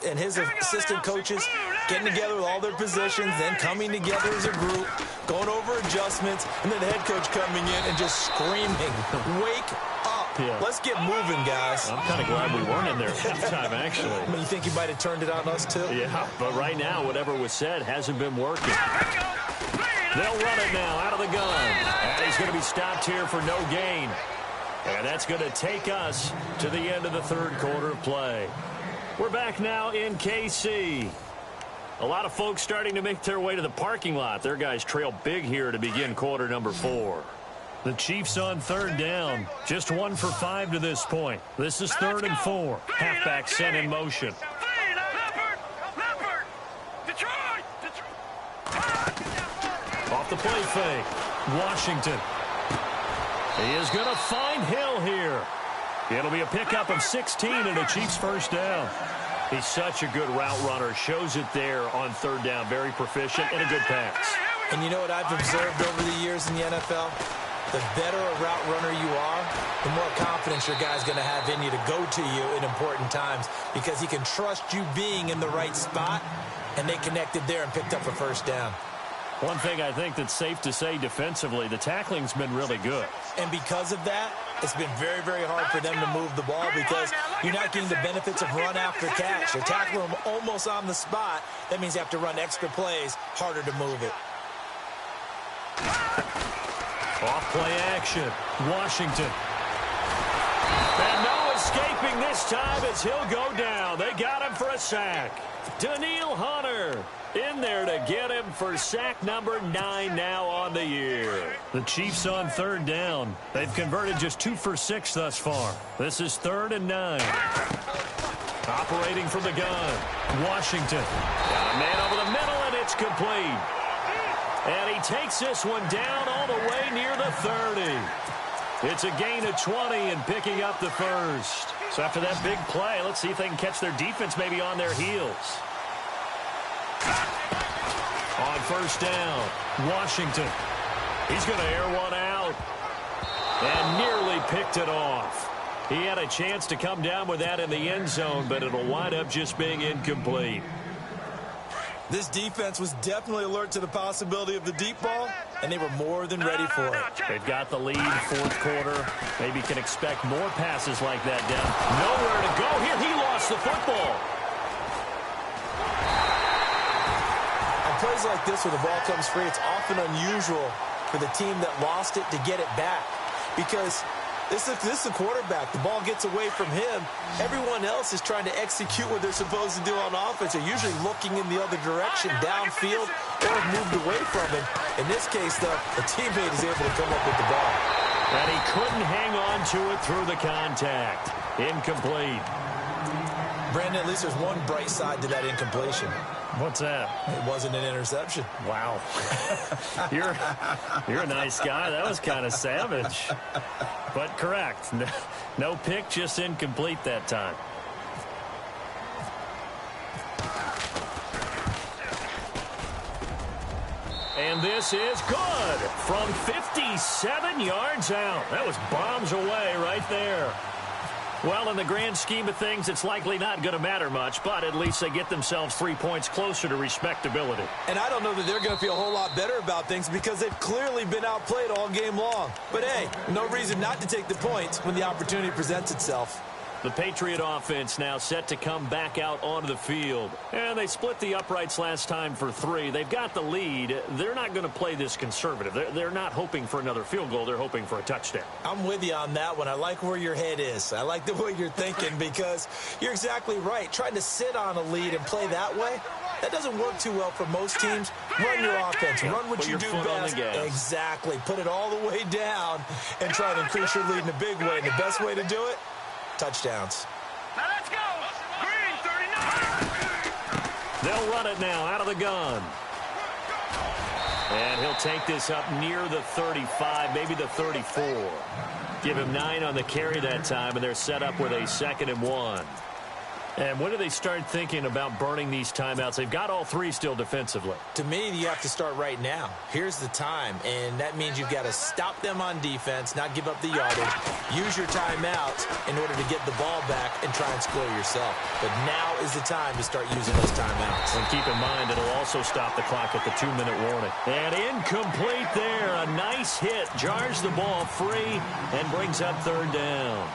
assistant coaches getting together with all their positions, then coming together as a group, going over adjustments, and then the head coach coming in and just screaming, "Wake up. Yeah. Let's get moving, guys." I'm kind of glad we weren't in there at halftime, actually. I mean, you think you might have turned it on us, too? Yeah, but right now, whatever was said hasn't been working. They'll run it now out of the gun. And he's going to be stopped here for no gain. And that's going to take us to the end of the 3rd quarter of play. We're back now in KC. A lot of folks starting to make their way to the parking lot. Their guys trail big here to begin quarter number 4. The Chiefs on 3rd down. Just 1 for 5 to this point. This is 3rd and 4. Halfback set in motion. Off the play fake. Washington. He is going to find Hill here. It'll be a pickup of 16 and a Chiefs 1st down. He's such a good route runner. Shows it there on 3rd down. Very proficient and a good pass. And you know what I've observed over the years in the NFL? The better a route runner you are, the more confidence your guy's going to have in you to go to you in important times, because he can trust you being in the right spot, and they connected there and picked up a 1st down. One thing I think that's safe to say defensively, the tackling's been really good. And because of that, it's been very, very hard for them to move the ball, because you're not getting the benefits of run after catch. You're tackling them almost on the spot. That means you have to run extra plays, harder to move it. Off play action. Washington. And no escaping this time as he'll go down. They got him for a sack. Daniil Hunter in there to get him for sack number 9 now on the year. The Chiefs on 3rd down. They've converted just 2 for 6 thus far. This is 3rd and 9. Operating from the gun. Washington. Got a man over the middle, and it's complete. And he takes this one down all the way near the 30. It's a gain of 20 and picking up the 1st. So after that big play, let's see if they can catch their defense maybe on their heels. On 1st down, Washington. He's going to air one out. And nearly picked it off. He had a chance to come down with that in the end zone, but it'll wind up just being incomplete. This defense was definitely alert to the possibility of the deep ball, and they were more than ready for it. They've got the lead, 4th quarter. Maybe can expect more passes like that down. Nowhere to go here. He lost the football. On plays like this where the ball comes free, it's often unusual for the team that lost it to get it back, because this is a quarterback. The ball gets away from him. Everyone else is trying to execute what they're supposed to do on offense. They're usually looking in the other direction, downfield, or moved away from him. In this case, though, the teammate is able to come up with the ball. And he couldn't hang on to it through the contact. Incomplete. Brandon, at least there's one bright side to that incompletion. What's that? It wasn't an interception. Wow. You're a nice guy. That was kind of savage. But correct. No pick, just incomplete that time. And this is good from 57 yards out. That was bombs away right there. Well, in the grand scheme of things, it's likely not going to matter much, but at least they get themselves 3 points closer to respectability. And I don't know that they're going to feel a whole lot better about things because they've clearly been outplayed all game long. But, hey, no reason not to take the points when the opportunity presents itself. The Patriot offense now set to come back out onto the field. And they split the uprights last time for 3. They've got the lead. They're not going to play this conservative. They're not hoping for another field goal. They're hoping for a touchdown. I'm with you on that one. I like where your head is. I like the way you're thinking because you're exactly right. Trying to sit on a lead and play that way, that doesn't work too well for most teams. Run your offense. Run what you do best. Exactly. Put it all the way down and try to increase your lead in a big way. And the best way to do it, touchdowns. Now let's go. Green 39. They'll run it now out of the gun. And he'll take this up near the 35, maybe the 34. Give him 9 on the carry that time, and they're set up with a 2nd and 1. And when do they start thinking about burning these timeouts? They've got all 3 still defensively. To me, you have to start right now. Here's the time, and that means you've got to stop them on defense, not give up the yardage, use your timeouts in order to get the ball back and try and score yourself. But now is the time to start using those timeouts. And keep in mind, it'll also stop the clock at the 2-minute warning. And incomplete there. A nice hit. Jars the ball free and brings up 3rd down.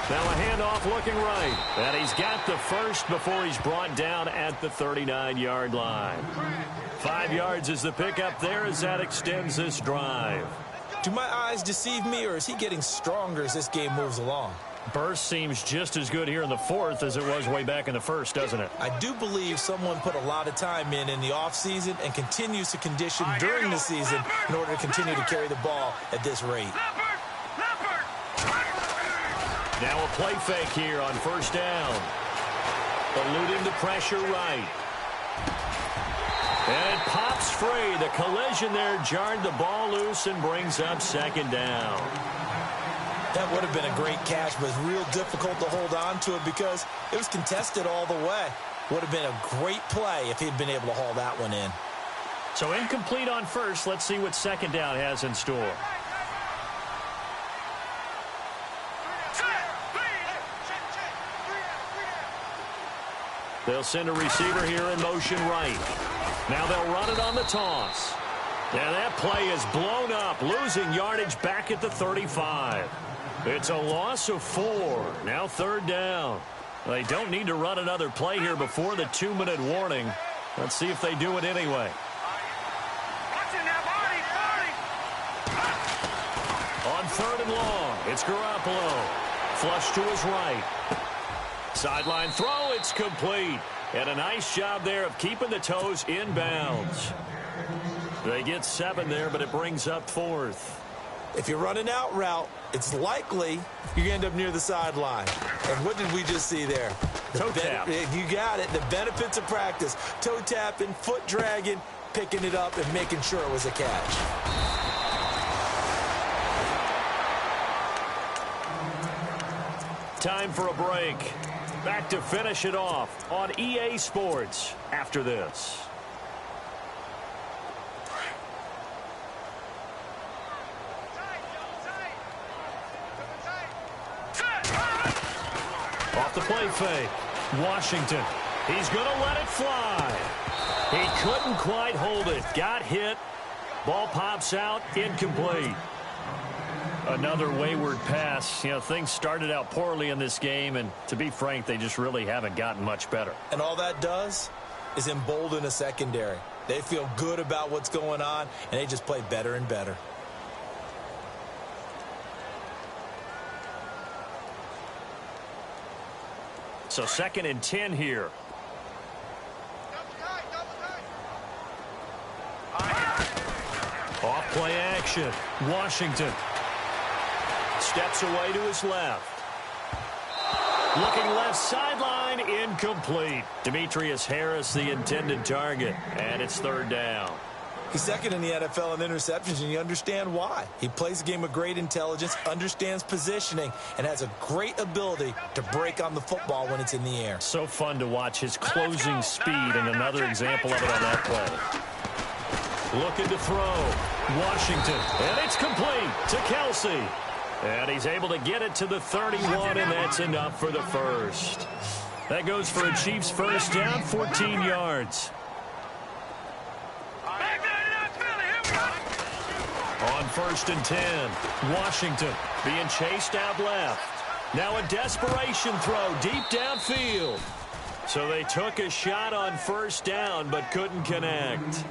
Now a handoff looking right. And he's got the first before he's brought down at the 39-yard line. 5 yards is the pickup there as that extends this drive. Do my eyes deceive me, or is he getting stronger as this game moves along? Burst seems just as good here in the 4th as it was way back in the 1st, doesn't it? I do believe someone put a lot of time in the offseason and continues to condition during the season in order to continue to carry the ball at this rate. Now a play fake here on 1st down. Eluding the pressure right. And it pops free. The collision there jarred the ball loose and brings up 2nd down. That would have been a great catch, but it's real difficult to hold on to it because it was contested all the way. Would have been a great play if he'd been able to haul that one in. So incomplete on 1st. Let's see what 2nd down has in store. They'll send a receiver here in motion right. Now they'll run it on the toss. And that play is blown up, losing yardage back at the 35. It's a loss of 4. Now 3rd down. They don't need to run another play here before the 2-minute warning. Let's see if they do it anyway. On 3rd and long, it's Garoppolo. Flush to his right. Sideline throw, it's complete. And a nice job there of keeping the toes inbounds. They get 7 there, but it brings up 4th. If you're running out route, it's likely you end up near the sideline. And what did we just see there? Toe tap. You got it. The benefits of practice. Toe tapping, foot dragging, picking it up, and making sure it was a catch. Time for a break. Back to finish it off on EA Sports after this. Off the play fake. Washington. He's going to let it fly. He couldn't quite hold it. Got hit. Ball pops out. Incomplete. Another wayward pass. You know, things started out poorly in this game, and to be frank, they just really haven't gotten much better. And all that does is embolden a secondary. They feel good about what's going on, and they just play better and better. So 2nd and 10 here. Off play action. Washington steps away to his left. Looking left sideline, incomplete. Demetrius Harris, the intended target, and it's 3rd down. He's second in the NFL in interceptions, and you understand why. He plays a game of great intelligence, understands positioning, and has a great ability to break on the football when it's in the air. So fun to watch his closing speed, and another example of it on that play. Looking to throw. Washington, and it's complete to Kelsey. And he's able to get it to the 31, and that's enough for the first. That goes for a Chiefs first down, 14 yards. On 1st and 10, Washington being chased out left. Now a desperation throw deep downfield. So they took a shot on 1st down but couldn't connect.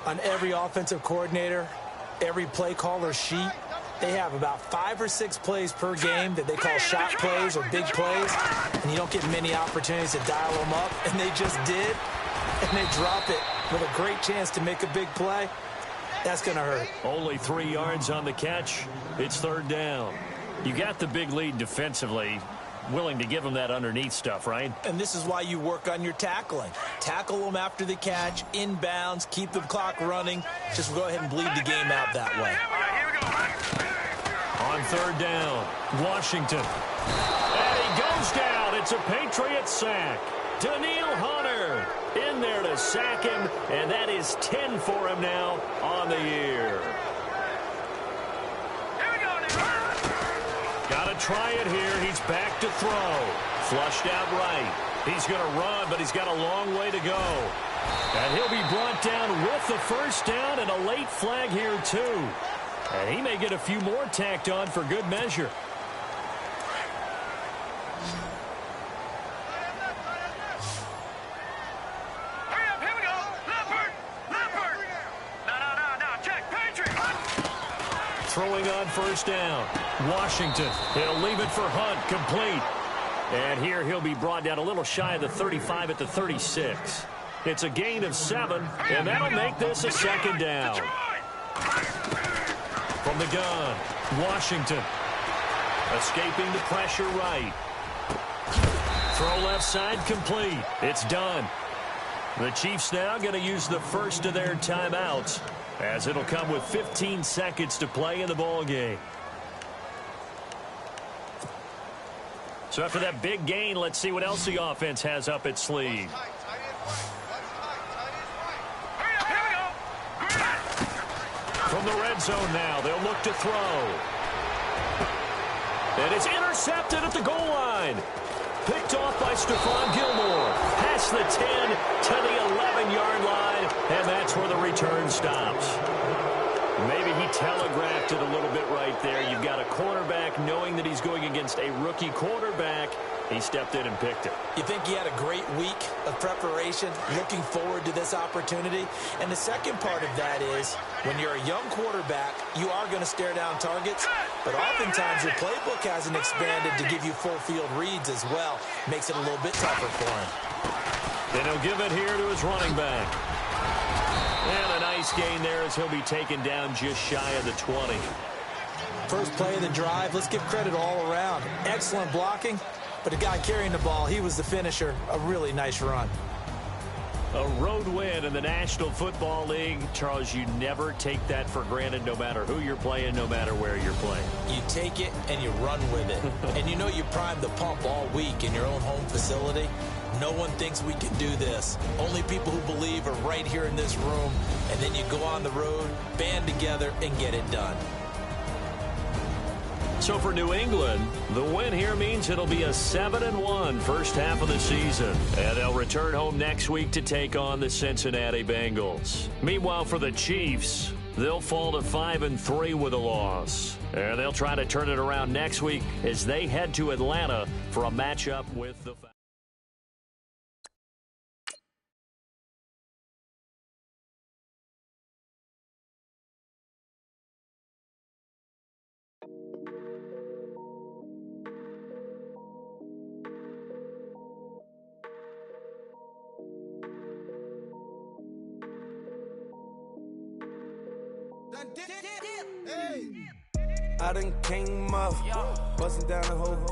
On every offensive coordinator, every play caller sheet, they have about 5 or 6 plays per game that they call shot plays or big plays, and you don't get many opportunities to dial them up, and they just did, and they drop it with a great chance to make a big play. That's going to hurt. Only 3 yards on the catch. It's 3rd down. You got the big lead defensively. Willing to give them that underneath stuff, right? And this is why you work on your tackling. Tackle them after the catch, inbounds, keep the clock running. Just go ahead and bleed the game out that way. On 3rd down, Washington. And he goes down. It's a Patriot sack. Daniil Hunter in there to sack him, and that is 10 for him now on the year. Got to try it here. He's back to throw. Flushed out right. He's going to run, but he's got a long way to go. And he'll be brought down with the 1st down and a late flag here, too. And he may get a few more tacked on for good measure. Throwing on 1st down. Washington. He'll leave it for Hunt. Complete. And here he'll be brought down a little shy of the 35 at the 36. It's a gain of 7, and that'll make this a 2nd down. From the gun, Washington. Escaping the pressure right. Throw left side complete. It's done. The Chiefs now going to use the first of their timeouts, as it'll come with 15 seconds to play in the ball game. So after that big gain, let's see what else the offense has up its sleeve. From the red zone now, they'll look to throw. And it's intercepted at the goal line. Picked off by Stephon Gilmore. Past the 10 to the 11-yard line, and that's where the return stops. Maybe he telegraphed it a little bit right there. You've got a quarterback knowing that he's going against a rookie quarterback. He stepped in and picked it. You think he had a great week of preparation, looking forward to this opportunity? And the second part of that is, when you're a young quarterback, you are going to stare down targets, but oftentimes your playbook hasn't expanded to give you full field reads as well. Makes it a little bit tougher for him. Then he'll give it here to his running back. And a nice gain there as he'll be taken down just shy of the 20. First play of the drive, let's give credit all around. Excellent blocking, but the guy carrying the ball, he was the finisher. A really nice run. A road win in the National Football League. Charles, you never take that for granted, no matter who you're playing, no matter where you're playing. You take it and you run with it. And you know you primed the pump all week in your own home facility. No one thinks we can do this. Only people who believe are right here in this room. And then you go on the road, band together, and get it done. So for New England, the win here means it'll be a 7-1 first half of the season. And they'll return home next week to take on the Cincinnati Bengals. Meanwhile, for the Chiefs, they'll fall to 5-3 with a loss. And they'll try to turn it around next week as they head to Atlanta for a matchup with the Falcons. I done came up, busting down the whole.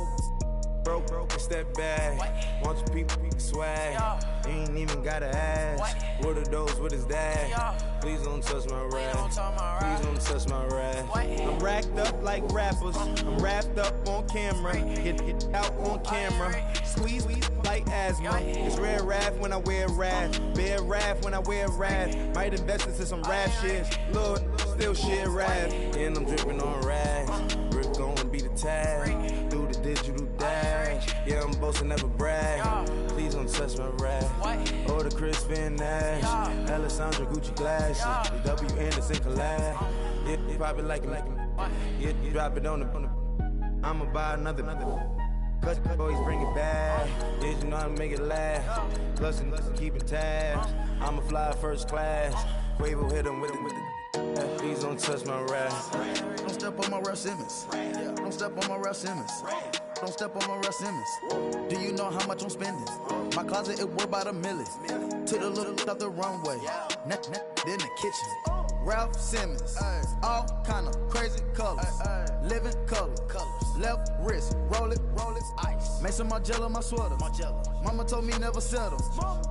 Broke, step back. Want your people swag. You ain't even gotta ask. What are those with his dad? Please don't touch my rap. Please don't touch my rap. I'm racked up like rappers. I'm wrapped up on camera. Get out on camera. Squeeze like asthma. It's rare wrath when I wear wrath. Bear wrath when I wear wrath. Might invest into some rap shit. Lord, still shit wrath. And I'm dripping on rags. Rip gon' be the tag. Do the digital dash. Yeah, I'm boasting, never brag. Please don't touch my rap. Or the Chris Van Nash. Alessandra Gucci glasses. The W Anderson collab. Yeah, you probably like it. Yeah, you drop it on the. I'ma buy another. Cut boys bring it back. Did you know how to make it laugh? Plus and keeping tabs. I'ma fly first class. Quavo hit him with it. Please don't touch my rap. Don't step on my Ralph Simmons. Don't step on my Ralph Simmons. Don't step on my Ralph Simmons. Do you know how much I'm spending? My closet, it worth about $1 million. To the little of the runway. Then the kitchen. Ralph Simmons. All kind of crazy colors. Living colors. Left wrist. Roll it. Ice. Mason Margiela, my sweater. Mama told me never settle.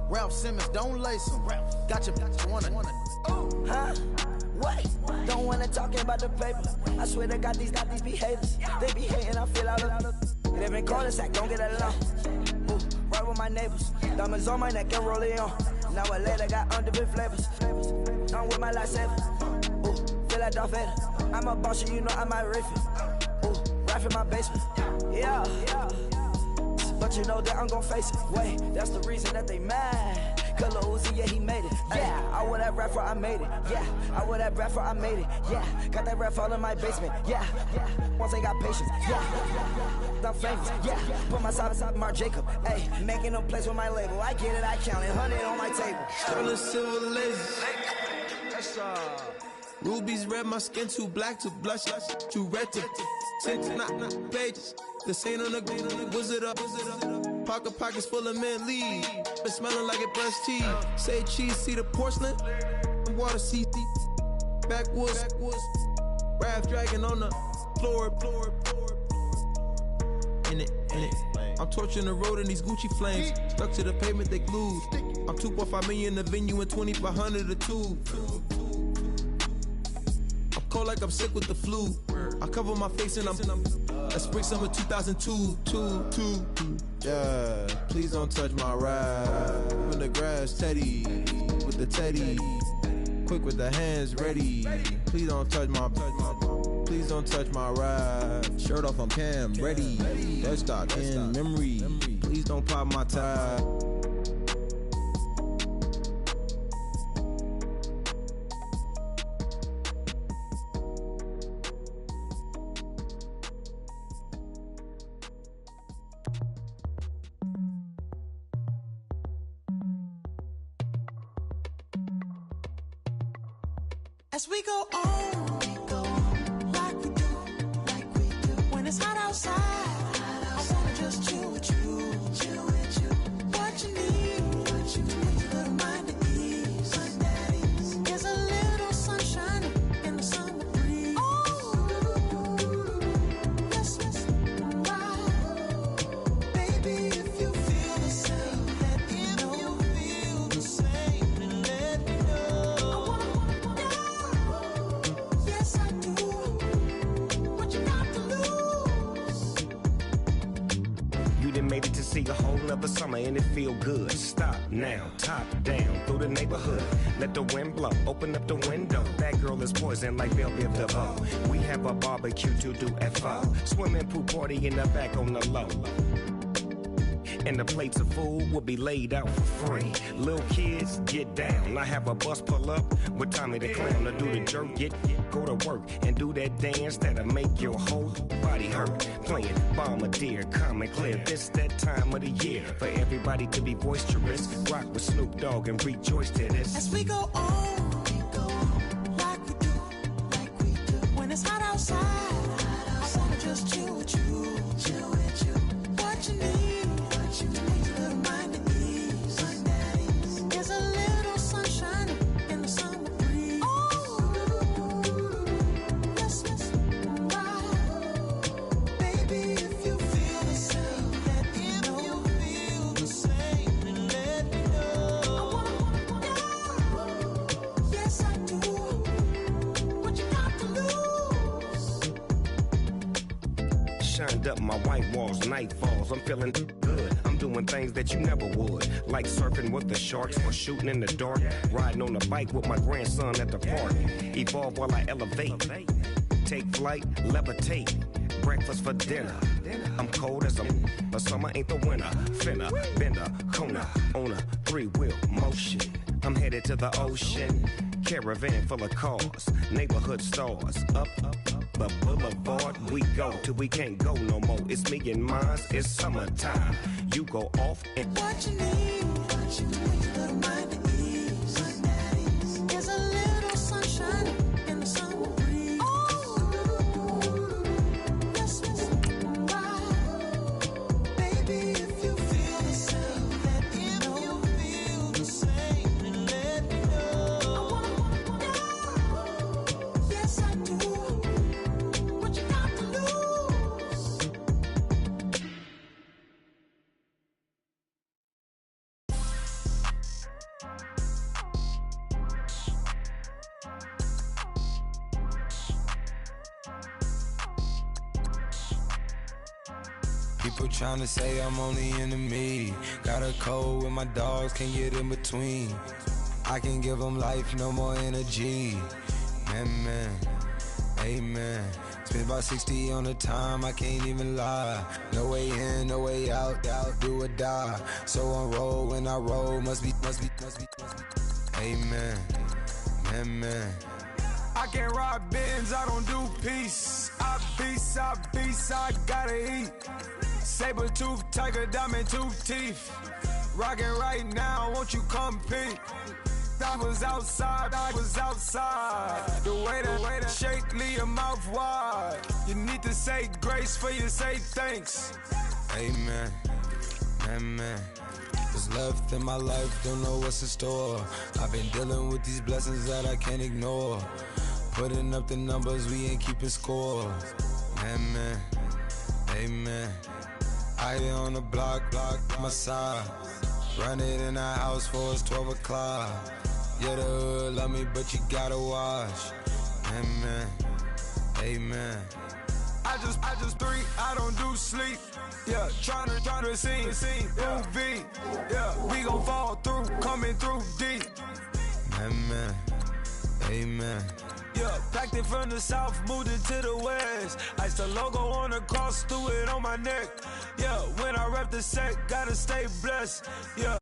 Ralph Simmons, don't lace him. Got your wanna. Huh? What? Don't wanna talk about the paper. I swear to God, these behaviors. They be hating, I feel out of. Live in cul-de-sac, don't get along. Ooh, right with my neighbors. Diamonds on my neck and roll it on. Now I later got underbid flavors. I'm with my lifesaver. Ooh, feel like Darth Vader. I'm a boss, you know I might riff it. Ooh, right in my basement. Yeah. But you know that I'm gon' face it. Wait, that's the reason that they mad. Color Uzi, yeah, he made it. Yeah, I wear that rap for I made it. Yeah, I wear that rap for I made it. Yeah, got that rap all in my basement. Yeah, once ain't got patience. Yeah, I'm famous. Yeah, put my side beside Mark Jacob. Hey, making no place with my label. I get it, I count it. 100 on my table. Sterling silver laser. Rubies red, my skin too black to blush, too red to not pages. This ain't on the wizard up. Pockets full of mint leaves. Been smelling like it brushed teeth. Say cheese, see the porcelain. Water, see backwoods. Wrath dragging on the floor. In it. I'm torching the road in these Gucci flames. Stuck to the pavement, they glued. I'm 2.5 million in the venue and 2,500 a tube. I'm cold like I'm sick with the flu. I cover my face and I'm spring summer 2002. Yeah, please don't touch my ride. In the grass, Teddy, with the Teddy. Quick with the hands ready. Please don't touch my ride. Shirt off, I'm Cam, ready. Dead stock in memory. Please don't pop my tie. As we go on, like we do. When it's hot outside, I wanna just chill with you. What you need, a little mind at ease. There's a little sunshine in the summer breeze. Oh, let's ride. Baby, if you feel the same, let me know. Made it to see a whole nother summer and it feel good. Stop now, top down through the neighborhood. Let the wind blow, open up the window. That girl is poison like Belleville DeVoe. We have a barbecue to do FO. Swimming pool party in the back on the low. And the plates of food will be laid out for free. Little kids, get down. I have a bus pull up with Tommy the Clown to do the jerk. Go to work and do that dance that'll make your whole body hurt. Playing Bombardier, Common Clear. This that time of the year for everybody to be boisterous. Rock with Snoop Dogg and rejoice to this. As we go on, like we do. When it's hot outside, I wanna just chill with you. What you need, a little mind at ease. There's a little sunshine in the summer breeze. Oh, let's ride. Baby, if you feel the same, shined up my white walls, night falls. I'm feeling good. I'm doing things that you never would, like surfing with the sharks or shooting in the dark, riding on a bike with my grandson at the park. Evolve while I elevate, take flight, levitate, breakfast for dinner. I'm cold as but summer ain't the winter. Finna, bender, Kona, on a 3-wheel motion. I'm headed to the ocean, caravan full of cars, neighborhood stars. Up the boulevard we go till we can't go no more. It's me and mine, it's summertime. You go off and what you need, little mind at ease. There's a little sunshine in the summer breeze. Yes, baby, if you feel the same, let me know. If you feel the same, then let me know. I wanna know. Yes, I do. What you got to lose? People trying to say I'm only enemy. Got a code with my dogs, can't get in between. I can give them life, no more energy. Man, amen. Spent about 60 on the time, I can't even lie. No way in, no way out, do or die. So on roll, when I roll, must be. Amen, man. I can't ride Benz, I don't do peace. I beast, I gotta eat. Saber tooth, tiger, diamond tooth teeth. Rockin' right now, won't you compete? I was outside. The way that shake, leave your mouth wide. You need to say grace for you say thanks. Amen, amen. What's left in my life, don't know what's in store. I've been dealing with these blessings that I can't ignore. Putting up the numbers, we ain't keeping score. Amen, amen. I here on the block, my side. Run it in the house for us 12 o'clock. Yeah, the hood love me, but you gotta watch. Amen, amen. I just three, I don't do sleep. Yeah, tryna see movie. Yeah, we gon' fall through, coming through deep. Amen, amen. Yeah, packed it from the south, moved it to the west. Iced the logo on the cross, threw it on my neck. Yeah, when I rep the set, gotta stay blessed. Yeah,